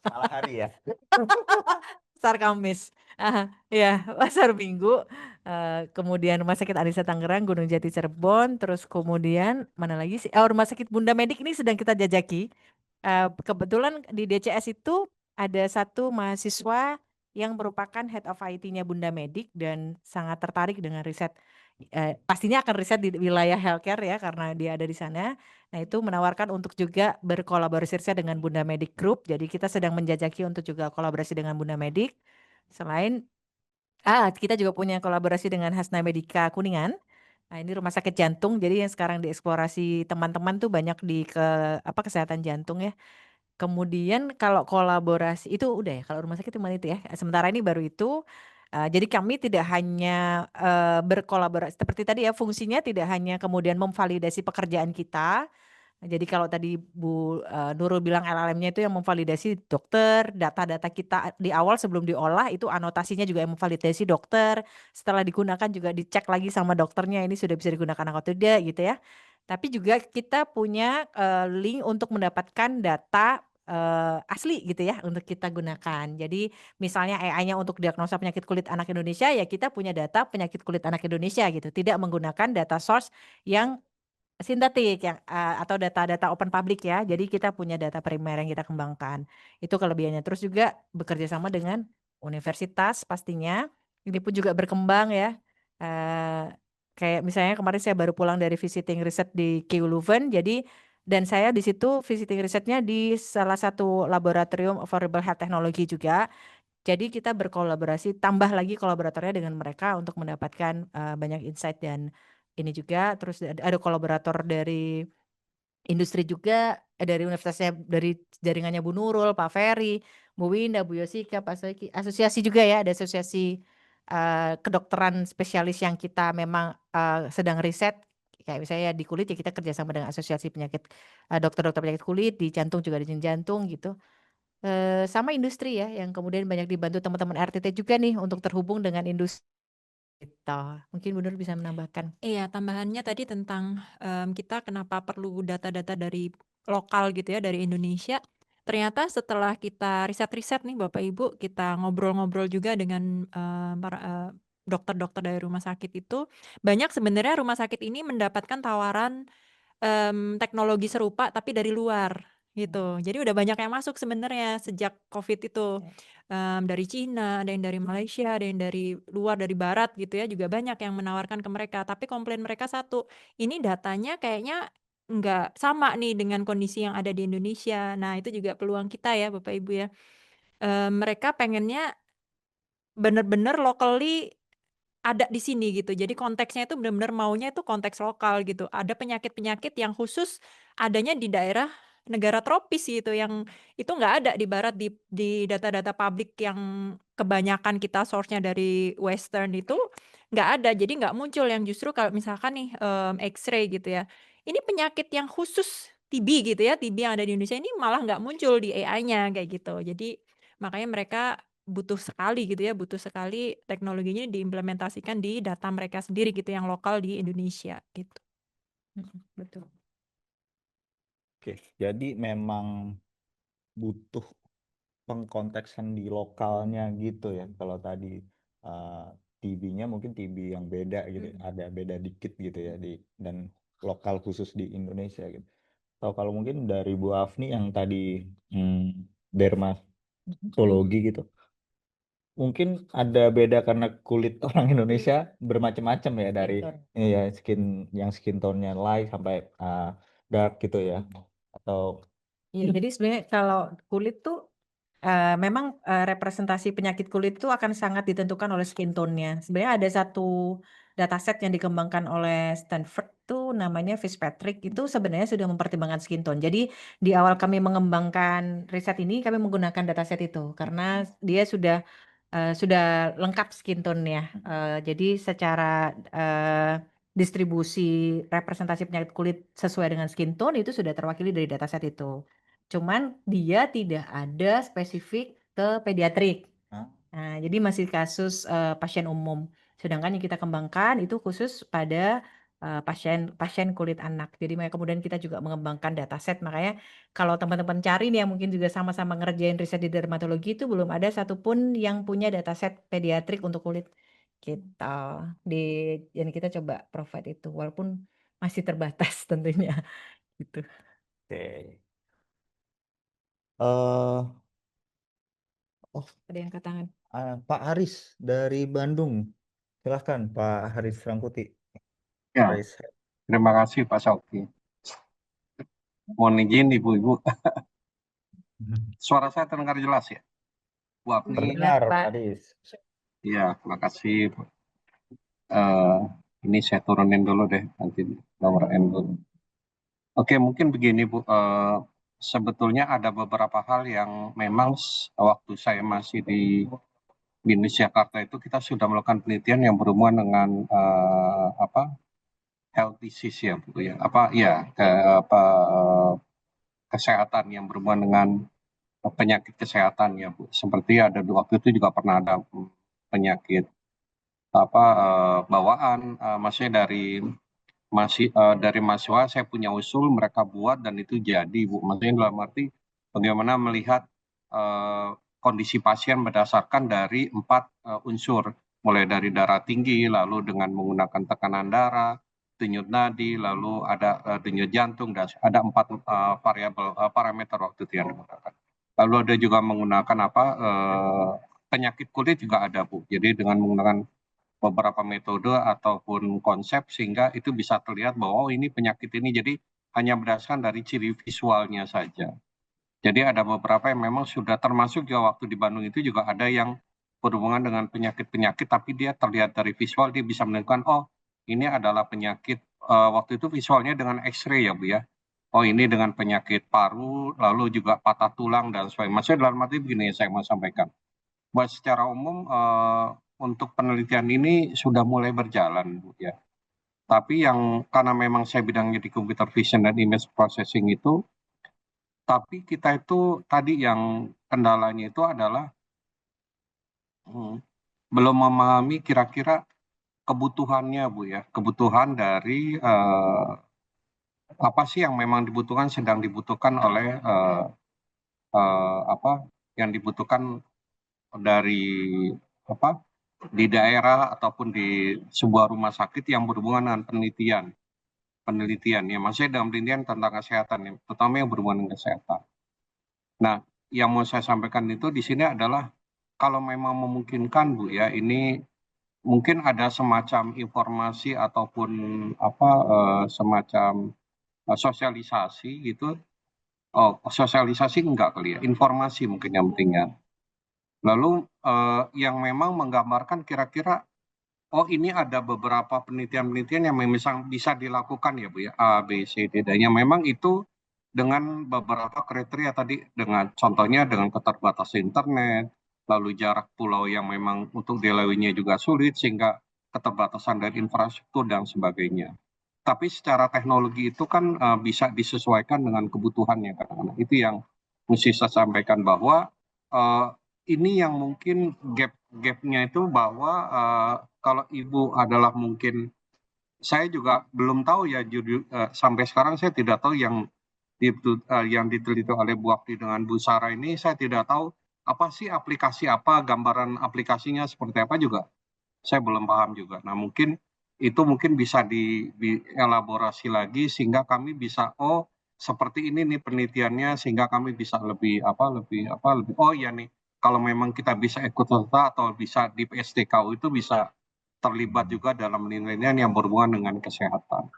Malah hari ya. Pasar Kamis. Ya, Pasar Minggu. Kemudian Rumah Sakit Anissa Tangerang, Gunung Jati Cirebon, terus kemudian mana lagi sih? Rumah Sakit Bunda Medik ini sedang kita jajaki. Kebetulan di DCS itu ada satu mahasiswa yang merupakan head of IT-nya Bunda Medik dan sangat tertarik dengan riset. Pastinya akan riset di wilayah healthcare ya karena dia ada di sana. Nah itu menawarkan untuk juga berkolaborasi riset dengan Bunda Medik Group. Jadi kita sedang menjajaki untuk juga kolaborasi dengan Bunda Medik. Selain kita juga punya kolaborasi dengan Hasna Medika Kuningan. Nah ini rumah sakit jantung. Jadi yang sekarang dieksplorasi teman-teman tuh banyak di kesehatan jantung ya. Kemudian kalau kolaborasi itu udah ya, kalau rumah sakit cuma itu ya. Sementara ini baru itu. Jadi kami tidak hanya berkolaborasi seperti tadi ya, fungsinya tidak hanya kemudian memvalidasi pekerjaan kita. Jadi kalau tadi Bu Nurul bilang LLM-nya itu yang memvalidasi dokter, data-data kita di awal sebelum diolah itu anotasinya juga yang memvalidasi dokter. Setelah digunakan juga dicek lagi sama dokternya ini sudah bisa digunakan atau tidak gitu ya. Tapi juga kita punya link untuk mendapatkan data asli gitu ya untuk kita gunakan. Jadi misalnya AI-nya untuk diagnosa penyakit kulit anak Indonesia ya kita punya data penyakit kulit anak Indonesia gitu. Tidak menggunakan data source yang sintetik yang atau data-data open public ya. Jadi kita punya data primer yang kita kembangkan. Itu kelebihannya. Terus juga bekerja sama dengan universitas pastinya. Ini pun juga berkembang ya. Kayak misalnya kemarin saya baru pulang dari visiting riset di KU Leuven. Jadi dan saya di situ visiting risetnya di salah satu laboratorium affordable health technology juga. Jadi kita berkolaborasi, tambah lagi kolaboratornya dengan mereka untuk mendapatkan banyak insight dan ini juga. Terus ada kolaborator dari industri juga, dari universitasnya, dari jaringannya Bu Nurul, Pak Ferry, Bu Winda, Bu Yosika, Pak Soiki, asosiasi juga ya, ada asosiasi kedokteran spesialis yang kita memang sedang riset. Kayak misalnya di kulit ya kita kerjasama dengan asosiasi penyakit dokter-dokter penyakit kulit, di jantung juga di jantung gitu. Sama industri ya yang kemudian banyak dibantu teman-teman RTT juga nih untuk terhubung dengan industri gitu. Mungkin Bu Nur bisa menambahkan. Iya, tambahannya tadi tentang kita kenapa perlu data-data dari lokal gitu ya, dari Indonesia. Ternyata setelah kita riset-riset nih Bapak Ibu, kita ngobrol-ngobrol juga dengan para dokter-dokter dari rumah sakit itu, banyak sebenarnya rumah sakit ini mendapatkan tawaran teknologi serupa tapi dari luar gitu. Jadi udah banyak yang masuk sebenarnya sejak COVID itu. Dari Cina, ada yang dari Malaysia, ada yang dari luar, dari barat gitu ya, juga banyak yang menawarkan ke mereka. Tapi komplain mereka satu, ini datanya kayaknya nggak sama nih dengan kondisi yang ada di Indonesia. Nah itu juga peluang kita ya Bapak Ibu ya. Mereka pengennya bener-bener locally ada di sini gitu. Jadi konteksnya itu benar-benar maunya itu konteks lokal gitu. Ada penyakit-penyakit yang khusus adanya di daerah negara tropis gitu yang itu nggak ada di barat di data-data publik yang kebanyakan kita source-nya dari western itu nggak ada. Jadi nggak muncul yang justru kalau misalkan nih X-ray gitu ya. Ini penyakit yang khusus TB gitu ya, TB yang ada di Indonesia ini malah nggak muncul di AI-nya kayak gitu. Jadi makanya mereka butuh sekali teknologinya diimplementasikan di data mereka sendiri gitu yang lokal di Indonesia gitu. Betul. Oke, jadi memang butuh pengkonteksan di lokalnya gitu ya. Kalau tadi TB-nya mungkin TB yang beda gitu, ada beda dikit gitu ya dan lokal khusus di Indonesia gitu. Atau kalau mungkin dari Bu Afni yang tadi dermatologi gitu, mungkin ada beda karena kulit orang Indonesia bermacam-macam ya dari ya skin tone-nya light sampai dark gitu ya. Atau Iya, jadi sebenarnya kalau kulit tuh memang representasi penyakit kulit itu akan sangat ditentukan oleh skin tone-nya. Sebenarnya ada satu dataset yang dikembangkan oleh Stanford tuh namanya Fitzpatrick, itu sebenarnya sudah mempertimbangkan skin tone. Jadi di awal kami mengembangkan riset ini kami menggunakan dataset itu karena dia sudah lengkap skin tone-nya. Jadi secara distribusi representasi penyakit kulit sesuai dengan skin tone itu sudah terwakili dari dataset itu. Cuman dia tidak ada spesifik ke pediatrik. Hah? Nah, jadi masih kasus pasien umum. Sedangkan yang kita kembangkan itu khusus pada pasien kulit anak. Jadi kemudian kita juga mengembangkan dataset. Makanya kalau teman-teman cari nih yang mungkin juga sama-sama ngerjain riset di dermatologi itu belum ada satupun yang punya dataset pediatrik untuk kulit kita. Dan kita coba provide itu walaupun masih terbatas tentunya gitu. Oke. Ada yang angkat tangan. Pak Haris dari Bandung. Silahkan Pak Haris Rangkuti. Ya, Raise hand. terima kasih Pak Sauki. Mohon izin Ibu-Ibu, suara saya terdengar jelas ya? Bu Apni, Terdengar Pak. Pak Haris. ya terima kasih. Ini saya turunin dulu deh, nanti nomor N dulu. Oke, mungkin begini Bu, sebetulnya ada beberapa hal yang memang waktu saya masih di BINUS Jakarta itu kita sudah melakukan penelitian yang berhubungan dengan health disease ya Bu ya, kesehatan yang berhubungan dengan penyakit kesehatan ya Bu. Seperti ada waktu itu juga pernah ada penyakit bawaan, maksudnya dari mahasiswa saya punya usul, mereka buat dan itu jadi Bu. Maksudnya dalam arti bagaimana melihat kondisi pasien berdasarkan dari 4 unsur, mulai dari darah tinggi, lalu dengan menggunakan tekanan darah, denyut nadi, lalu ada denyut jantung, dan ada 4 parameter waktu itu yang digunakan. Lalu ada juga menggunakan penyakit kulit juga ada Bu. Jadi dengan menggunakan beberapa metode ataupun konsep sehingga itu bisa terlihat bahwa ini penyakit ini, jadi hanya berdasarkan dari ciri visualnya saja. Jadi ada beberapa yang memang sudah termasuk juga waktu di Bandung itu juga ada yang berhubungan dengan penyakit-penyakit tapi dia terlihat dari visual, dia bisa menentukan oh ini adalah penyakit, waktu itu visualnya dengan X-ray ya Bu ya. Oh ini dengan penyakit paru, lalu juga patah tulang dan sebagainya. Maksudnya dalam arti begini saya mau sampaikan. Buat secara umum untuk penelitian ini sudah mulai berjalan Bu ya. Tapi yang karena memang saya bidangnya di computer vision dan image processing itu, tapi kita itu tadi yang kendalanya itu adalah belum memahami kira-kira kebutuhannya Bu ya, kebutuhan dari apa sih yang memang dibutuhkan, sedang dibutuhkan oleh yang dibutuhkan dari di daerah ataupun di sebuah rumah sakit yang berhubungan dengan penelitian ya, maksudnya dalam penelitian tentang kesehatan ya, terutama yang berhubungan dengan kesehatan. Nah, yang mau saya sampaikan itu di sini adalah kalau memang memungkinkan Bu ya, ini mungkin ada semacam informasi ataupun semacam sosialisasi gitu. Sosialisasi enggak kali ya, informasi mungkin yang pentingnya. Lalu yang memang menggambarkan kira-kira oh ini ada beberapa penelitian-penelitian yang memang bisa dilakukan ya Bu ya, A, B, C, D, dan yang memang itu dengan beberapa kriteria tadi, dengan contohnya dengan keterbatasan internet, lalu jarak pulau yang memang untuk dilaluinya juga sulit sehingga keterbatasan dari infrastruktur dan sebagainya. Tapi secara teknologi itu kan bisa disesuaikan dengan kebutuhannya kadang-kadang. Itu yang mesti saya sampaikan bahwa ini yang mungkin gap-nya itu bahwa kalau Ibu adalah mungkin, saya juga belum tahu ya, sampai sekarang saya tidak tahu yang diteliti oleh Bu Apni dengan Bu Sarah ini, saya tidak tahu apa sih aplikasi apa, gambaran aplikasinya seperti apa juga, saya belum paham juga. Nah mungkin itu mungkin bisa dielaborasi lagi sehingga kami bisa seperti ini nih penelitiannya, sehingga kami bisa lebih oh ya nih kalau memang kita bisa ikut serta atau bisa di PSDKU itu bisa terlibat juga dalam penelitian yang berhubungan dengan kesehatan.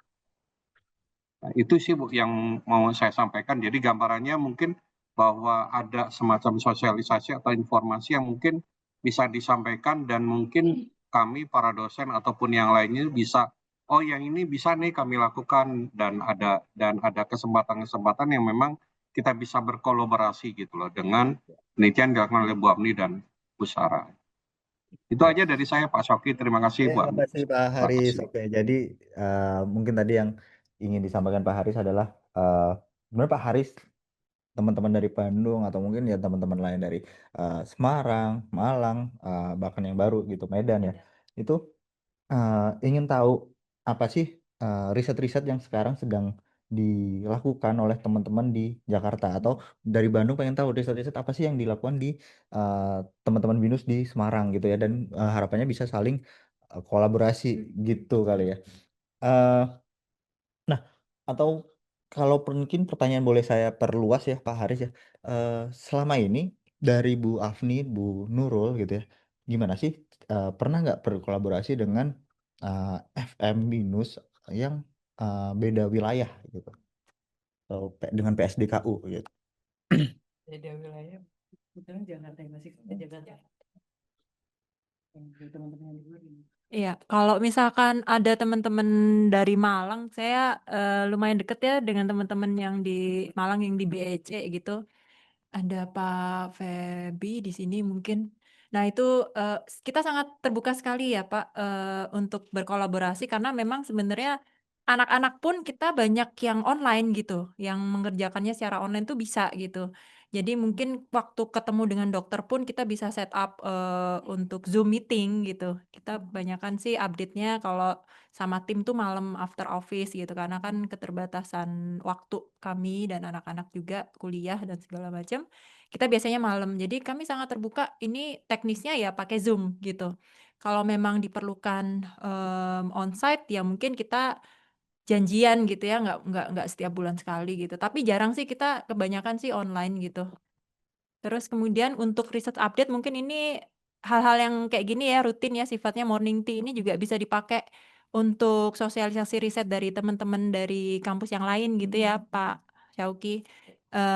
Nah, itu sih Bu yang mau saya sampaikan. Jadi gambarannya mungkin bahwa ada semacam sosialisasi atau informasi yang mungkin bisa disampaikan dan mungkin kami para dosen ataupun yang lainnya bisa, oh yang ini bisa nih kami lakukan, dan ada kesempatan-kesempatan yang memang kita bisa berkolaborasi gitu loh dengan penelitian dilakukan oleh Bu Apni dan Bu Sarah. Itu aja dari saya Pak Shoki, terima kasih Bu Terima Apni. kasih Pak Terima Haris. kasih. Oke, jadi mungkin tadi yang ingin disampaikan Pak Haris adalah sebenarnya Pak Haris, teman-teman dari Bandung atau mungkin ya teman-teman lain dari Semarang, Malang, bahkan yang baru gitu Medan ya, itu ingin tahu apa sih riset-riset yang sekarang sedang dilakukan oleh teman-teman di Jakarta, atau dari Bandung pengen tahu riset-riset apa sih yang dilakukan di teman-teman BINUS di Semarang gitu ya, dan harapannya bisa saling kolaborasi gitu kali ya. Eh, Nah, atau kalau mungkin pertanyaan boleh saya perluas ya Pak Haris ya. Selama ini dari Bu Afni, Bu Nurul gitu ya, gimana sih pernah nggak berkolaborasi dengan FM BINUS yang beda wilayah gitu, atau dengan PSDKU gitu? Beda wilayah, kebetulan Jakarta ya, masih Jakarta. Teman-teman di luar ini. Iya, kalau misalkan ada teman-teman dari Malang, saya lumayan deket ya dengan teman-teman yang di Malang yang di BEC gitu. Ada Pak Febi di sini mungkin. Nah itu kita sangat terbuka sekali ya Pak untuk berkolaborasi, karena memang sebenarnya anak-anak pun kita banyak yang online gitu, yang mengerjakannya secara online tuh bisa gitu. Jadi mungkin waktu ketemu dengan dokter pun kita bisa set up untuk Zoom meeting gitu. Kita kebanyakan sih update-nya kalau sama tim tuh malam after office gitu, karena kan keterbatasan waktu kami dan anak-anak juga kuliah dan segala macam. Kita biasanya malam. Jadi kami sangat terbuka. Ini teknisnya ya pakai Zoom gitu. Kalau memang diperlukan onsite ya mungkin kita janjian gitu ya, nggak setiap bulan sekali gitu. Tapi jarang sih, kita kebanyakan sih online gitu. Terus kemudian untuk riset update mungkin ini hal-hal yang kayak gini ya, rutin ya sifatnya, morning tea ini juga bisa dipakai untuk sosialisasi riset dari teman-teman dari kampus yang lain gitu ya Pak Syauki.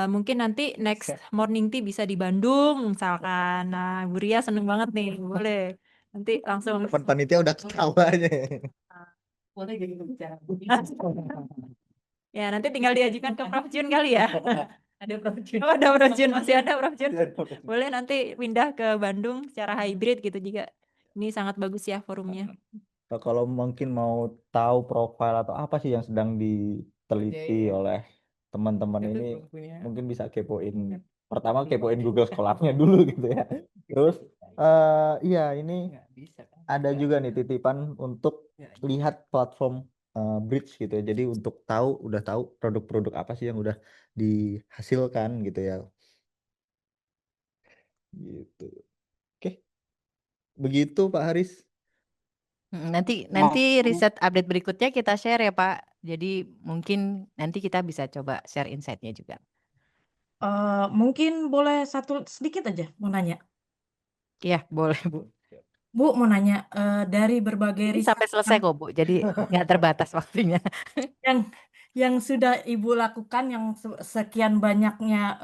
Mungkin nanti next morning tea bisa di Bandung misalkan. Nah, Bu Ria seneng banget nih, boleh. Nanti langsung Panitia udah ketawa aja. boleh jadi pembicara. Ya, nanti tinggal diajukan ke Prof Jun kali ya. Ada Prof Jun. Oh, ada Prof Jun, masih ada Prof Jun. Boleh nanti pindah ke Bandung secara hybrid gitu juga. Ini sangat bagus ya forumnya. Kalau mungkin mau tahu profil atau apa sih yang sedang diteliti oleh teman-teman Itu ini, belum punya. mungkin bisa kepoin. Pertama kepoin Google Scholar-nya dulu gitu ya. Terus iya ini Nggak bisa kan? ada juga nih titipan untuk lihat platform Bridge gitu ya. Jadi untuk udah tahu produk-produk apa sih yang udah dihasilkan gitu ya. Gitu. Oke. Begitu Pak Haris. Nanti riset update berikutnya kita share ya Pak. Jadi mungkin nanti kita bisa coba share insight-nya juga. Mungkin boleh satu sedikit aja mau nanya. Iya, boleh Bu. Bu mau nanya, dari berbagai Ini riset sampai selesai kok Bu, jadi nggak terbatas waktunya. yang sudah Ibu lakukan, yang sekian banyaknya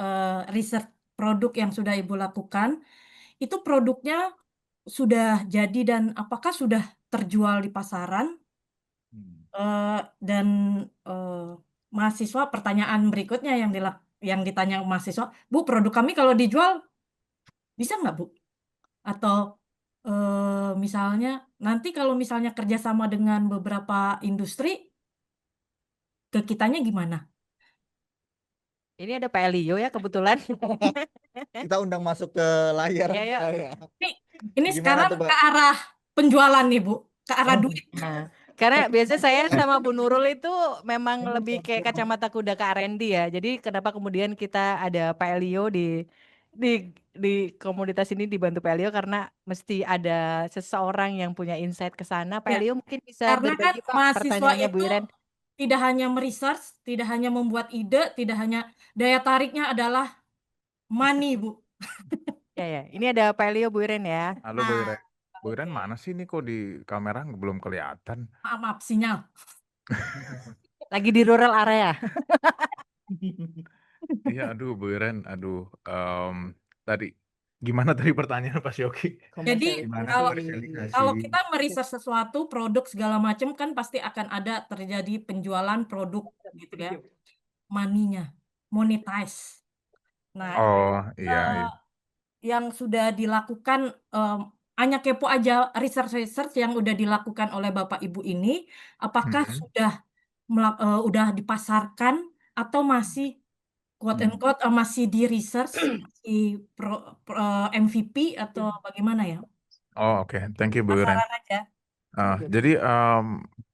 riset produk yang sudah Ibu lakukan, itu produknya sudah jadi dan apakah sudah terjual di pasaran? Dan mahasiswa, pertanyaan berikutnya yang ditanya mahasiswa, Bu, produk kami kalau dijual bisa nggak Bu? Atau misalnya nanti kalau misalnya kerjasama dengan beberapa industri, ke kitanya gimana? Ini ada Pak Elio ya kebetulan. Kita undang masuk ke layar. Iya, iya. Ini Gimana sekarang tuh, Mbak? ke arah penjualan nih Bu, ke arah Oh, duit. Nah, karena biasanya saya sama Bu Nurul itu memang lebih kayak kacamata kuda ke R&D ya. Jadi kenapa kemudian kita ada Pak Elio di komunitas ini dibantu Pak Elio, karena mesti ada seseorang yang punya insight ke sana. Pak Ya, Elio mungkin bisa karena kan berbagi Pak mahasiswa pertanyaannya Bu itu Iren. tidak hanya meresearch, tidak hanya membuat ide, tidak hanya daya tariknya adalah money, Bu. Ya. Ini ada Pak Elio, Bu Iren ya. Halo Bu Iren. Bu Iren mana sih ini kok di kamera belum kelihatan? Maaf, sinyal. Lagi di rural area. Iya, aduh Bu Iren, aduh. Tadi gimana tadi pertanyaan Pak Yogi? Jadi Gimana kalau komersialisasi? kita meriset sesuatu produk segala macam kan pasti akan ada terjadi penjualan produk gitu ya, money-nya, monetize. Nah, Oh iya, iya. yang sudah dilakukan hanya kepo aja research yang udah dilakukan oleh Bapak Ibu ini, apakah Mm-mm. udah dipasarkan atau masih quote and quote masih di research, masih MVP atau bagaimana ya? Oh oke, Thank you Bu Iren. Pasaran aja. Jadi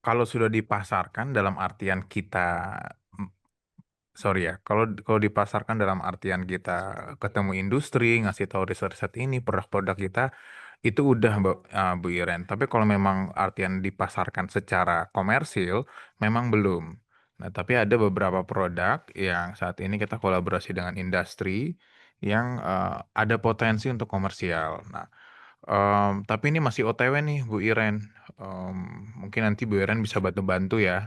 kalau sudah dipasarkan dalam artian kita, sorry ya, kalau dipasarkan dalam artian kita ketemu industri, ngasih tahu riset-riset ini, produk-produk kita, itu udah Bu Iren. Tapi kalau memang artian dipasarkan secara komersil, memang belum. Nah, tapi ada beberapa produk yang saat ini kita kolaborasi dengan industri yang ada potensi untuk komersial. Nah, tapi ini masih OTW nih Bu Iren. Mungkin nanti Bu Iren bisa bantu-bantu ya.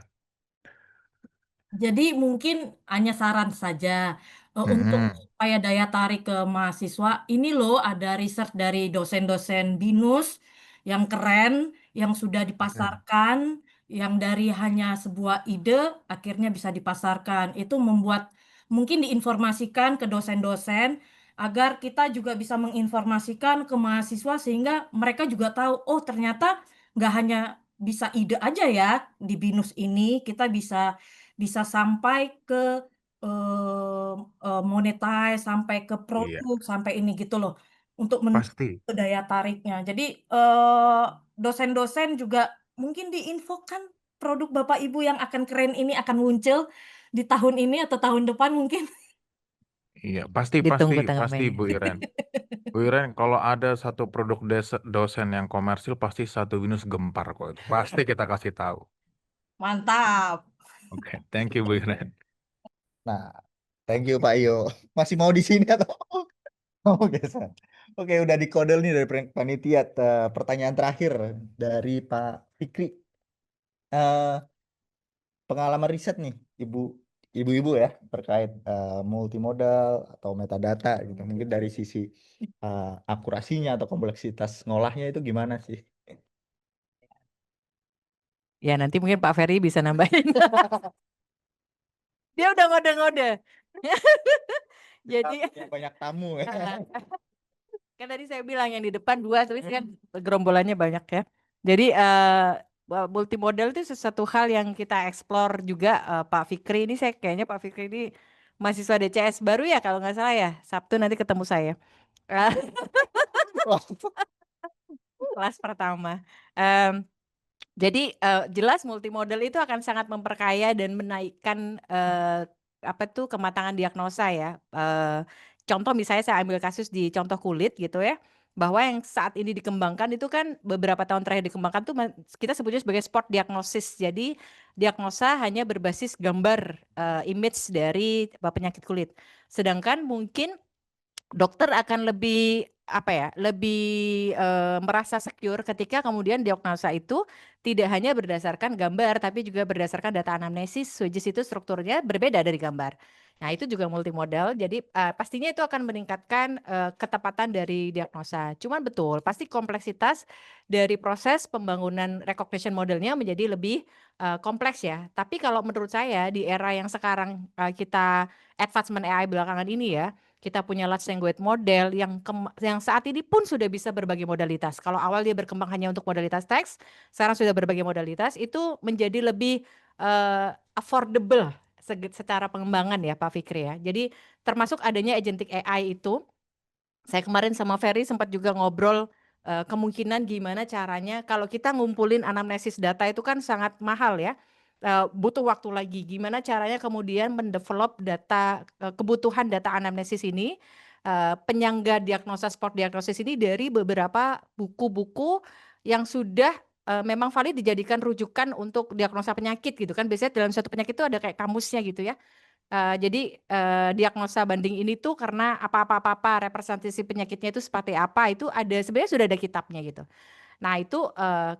Jadi mungkin hanya saran saja untuk Mm-mm. supaya daya tarik ke mahasiswa. Ini loh ada research dari dosen-dosen BINUS yang keren, yang sudah dipasarkan, yang dari hanya sebuah ide akhirnya bisa dipasarkan. Itu membuat mungkin diinformasikan ke dosen-dosen agar kita juga bisa menginformasikan ke mahasiswa sehingga mereka juga tahu, oh ternyata nggak hanya bisa ide aja ya di BINUS ini, kita bisa sampai ke monetize, sampai ke Iya, produk, sampai ini gitu loh, untuk pasti. daya tariknya. Jadi dosen-dosen juga mungkin diinfokan produk Bapak Ibu yang akan keren ini akan muncul di tahun ini atau tahun depan mungkin. Iya, pasti Ditunggu tanggapannya. Bu Iren. Bu Iren, kalau ada satu produk dosen yang komersil, pasti satu BINUS gempar kok. Itu. Pasti kita kasih tahu. Mantap. Oke, Thank you Bu Iren. Nah, thank you Pak Iyo. Masih mau di sini atau mau geser? Oke, udah dikodel nih dari panitia. Pertanyaan terakhir dari Pak Fikri. Eh, Pengalaman riset nih, ibu-ibu ya, terkait multimodal atau metadata gitu. Mungkin dari sisi akurasinya atau kompleksitas ngolahnya itu gimana sih? Ya nanti mungkin Pak Ferry bisa nambahin. Dia udah ngode-ngode. Jadi Banyak tamu ya. kan tadi saya bilang yang di depan 2, tapi kan gerombolannya banyak ya. Jadi multimodal itu sesuatu hal yang kita explore juga Pak Fikri ini, saya kayaknya Pak Fikri ini mahasiswa DCS baru ya kalau nggak salah ya. Sabtu nanti ketemu saya. Kelas pertama. Jadi jelas multimodal itu akan sangat memperkaya dan menaikkan kematangan diagnosa ya. Contoh misalnya saya ambil kasus di contoh kulit gitu ya, bahwa yang saat ini dikembangkan itu kan beberapa tahun terakhir dikembangkan tuh kita sebutnya sebagai spot diagnosis. Jadi diagnosa hanya berbasis gambar image dari penyakit kulit. Sedangkan mungkin dokter akan lebih merasa secure ketika kemudian diagnosa itu tidak hanya berdasarkan gambar tapi juga berdasarkan data anamnesis, which is itu strukturnya berbeda dari gambar. Nah itu juga multimodal, jadi pastinya itu akan meningkatkan ketepatan dari diagnosa. Cuman betul, pasti kompleksitas dari proses pembangunan recognition modelnya menjadi lebih kompleks ya. Tapi kalau menurut saya di era yang sekarang kita advancement AI belakangan ini ya, kita punya large language model yang saat ini pun sudah bisa berbagai modalitas. Kalau awal dia berkembang hanya untuk modalitas teks, sekarang sudah berbagai modalitas, itu menjadi lebih affordable secara pengembangan ya Pak Fikri ya. Jadi termasuk adanya agentic AI itu, saya kemarin sama Ferry sempat juga ngobrol kemungkinan gimana caranya kalau kita ngumpulin anamnesis data itu kan sangat mahal ya. Butuh waktu lagi. Gimana caranya kemudian mendevelop data kebutuhan data anamnesis ini, penyangga diagnosa spot diagnosis ini dari beberapa buku-buku yang sudah memang valid dijadikan rujukan untuk diagnosa penyakit gitu kan. Biasanya dalam suatu penyakit itu ada kayak kamusnya gitu ya. Jadi diagnosa banding ini tuh karena apa representasi penyakitnya itu seperti apa itu ada sebenarnya sudah ada kitabnya gitu. Nah itu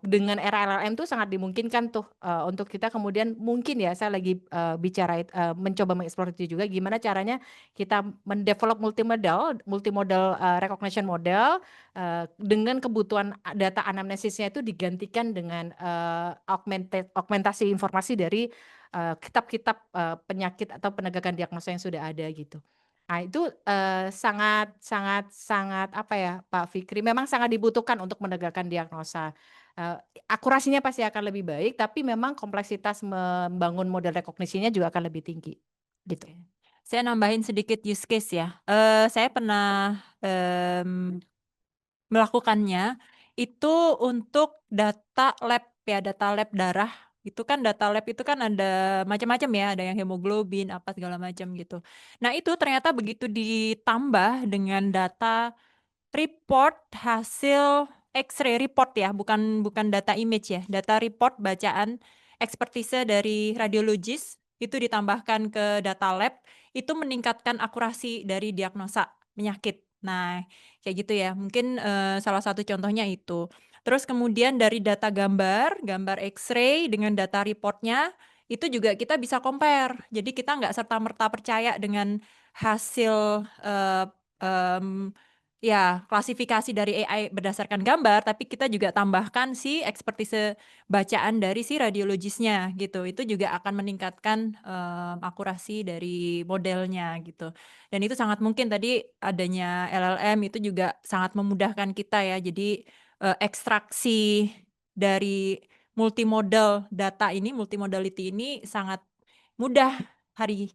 dengan era LLM tuh sangat dimungkinkan tuh untuk kita kemudian mungkin ya saya lagi bicara mencoba mengeksplor itu juga gimana caranya kita mendevelop multimodal recognition model dengan kebutuhan data anamnesisnya itu digantikan dengan augmentasi informasi dari kitab-kitab penyakit atau penegakan diagnosa yang sudah ada gitu. Nah itu sangat apa ya Pak Fikri, memang sangat dibutuhkan untuk menegakkan diagnosa. Akurasinya pasti akan lebih baik, tapi memang kompleksitas membangun model rekognisinya juga akan lebih tinggi. Gitu. Oke. Saya nambahin sedikit use case ya. Saya pernah melakukannya itu untuk data lab ya, data lab darah. Itu kan data lab itu kan ada macam-macam ya, ada yang hemoglobin apa segala macam gitu. Nah, itu ternyata begitu ditambah dengan data report hasil X-ray report ya, bukan data image ya, data report bacaan ekspertise dari radiologis itu ditambahkan ke data lab, itu meningkatkan akurasi dari diagnosa penyakit. Nah, kayak gitu ya, mungkin salah satu contohnya itu. Terus kemudian dari data gambar X-ray dengan data reportnya, itu juga kita bisa compare. Jadi kita nggak serta-merta percaya dengan hasil ya, klasifikasi dari AI berdasarkan gambar, tapi kita juga tambahkan si ekspertise bacaan dari si radiologisnya gitu. Itu juga akan meningkatkan akurasi dari modelnya gitu. Dan itu sangat mungkin tadi adanya LLM itu juga sangat memudahkan kita ya. Jadi ekstraksi dari multimodal data ini, multimodality ini sangat mudah hari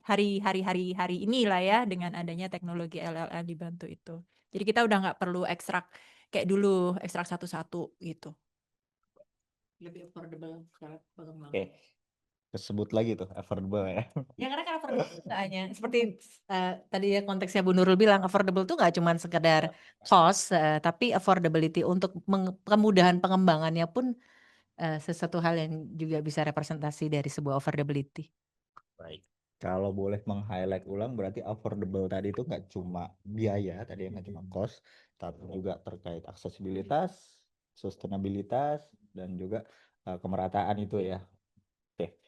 inilah ya dengan adanya teknologi LLM dibantu itu. Jadi kita udah nggak perlu ekstrak kayak dulu, ekstrak satu-satu gitu. Lebih affordable secara pengembangan. Oke, tersebut lagi tuh affordable ya. Ya karena kan affordable nggak hanya seperti tadi ya konteksnya Bu Nurul bilang affordable tuh nggak cuma sekedar cost, tapi affordability untuk kemudahan pengembangannya pun sesuatu hal yang juga bisa representasi dari sebuah affordability. Baik. Kalau boleh meng-highlight ulang berarti affordable tadi itu nggak cuma biaya tadi yang nggak cuma cost, tapi juga terkait aksesibilitas, sustainabilitas dan juga kemerataan itu ya. Oke.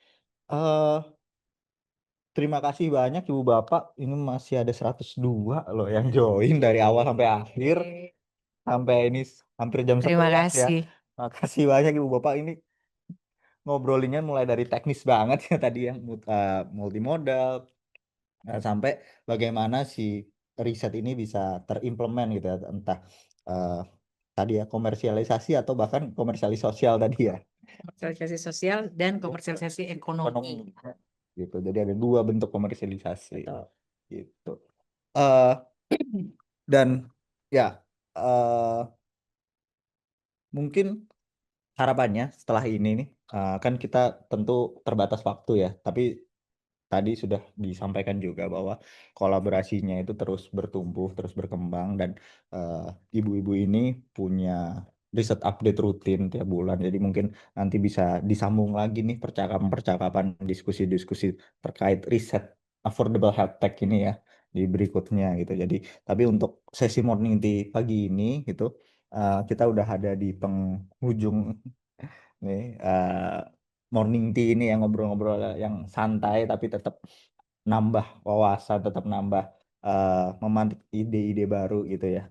Terima kasih banyak Ibu Bapak. Ini masih ada 102 loh yang join dari awal sampai akhir. Sampai ini hampir jam 11 Terima ya. kasih. Makasih banyak Ibu Bapak, ini ngobrolinnya mulai dari teknis banget ya tadi yang multimodal sampai bagaimana si riset ini bisa terimplement gitu ya, entah tadi ya komersialisasi atau bahkan komersialisasi sosial tadi ya. Komersialisasi sosial dan komersialisasi ekonomi. Gitu. Jadi ada dua bentuk komersialisasi. Betul. Gitu. Dan ya mungkin harapannya setelah ini nih kan kita tentu terbatas waktu ya, tapi tadi sudah disampaikan juga bahwa kolaborasinya itu terus bertumbuh, terus berkembang, dan ibu-ibu ini punya riset update rutin tiap bulan. Jadi mungkin nanti bisa disambung lagi nih percakapan-percakapan, diskusi-diskusi terkait riset affordable health tech ini ya di berikutnya gitu. Jadi tapi untuk sesi morning tea pagi ini gitu kita udah ada di penghujung nih morning tea ini yang ngobrol-ngobrol yang santai tapi tetap nambah wawasan, tetap nambah memantik ide-ide baru gitu ya.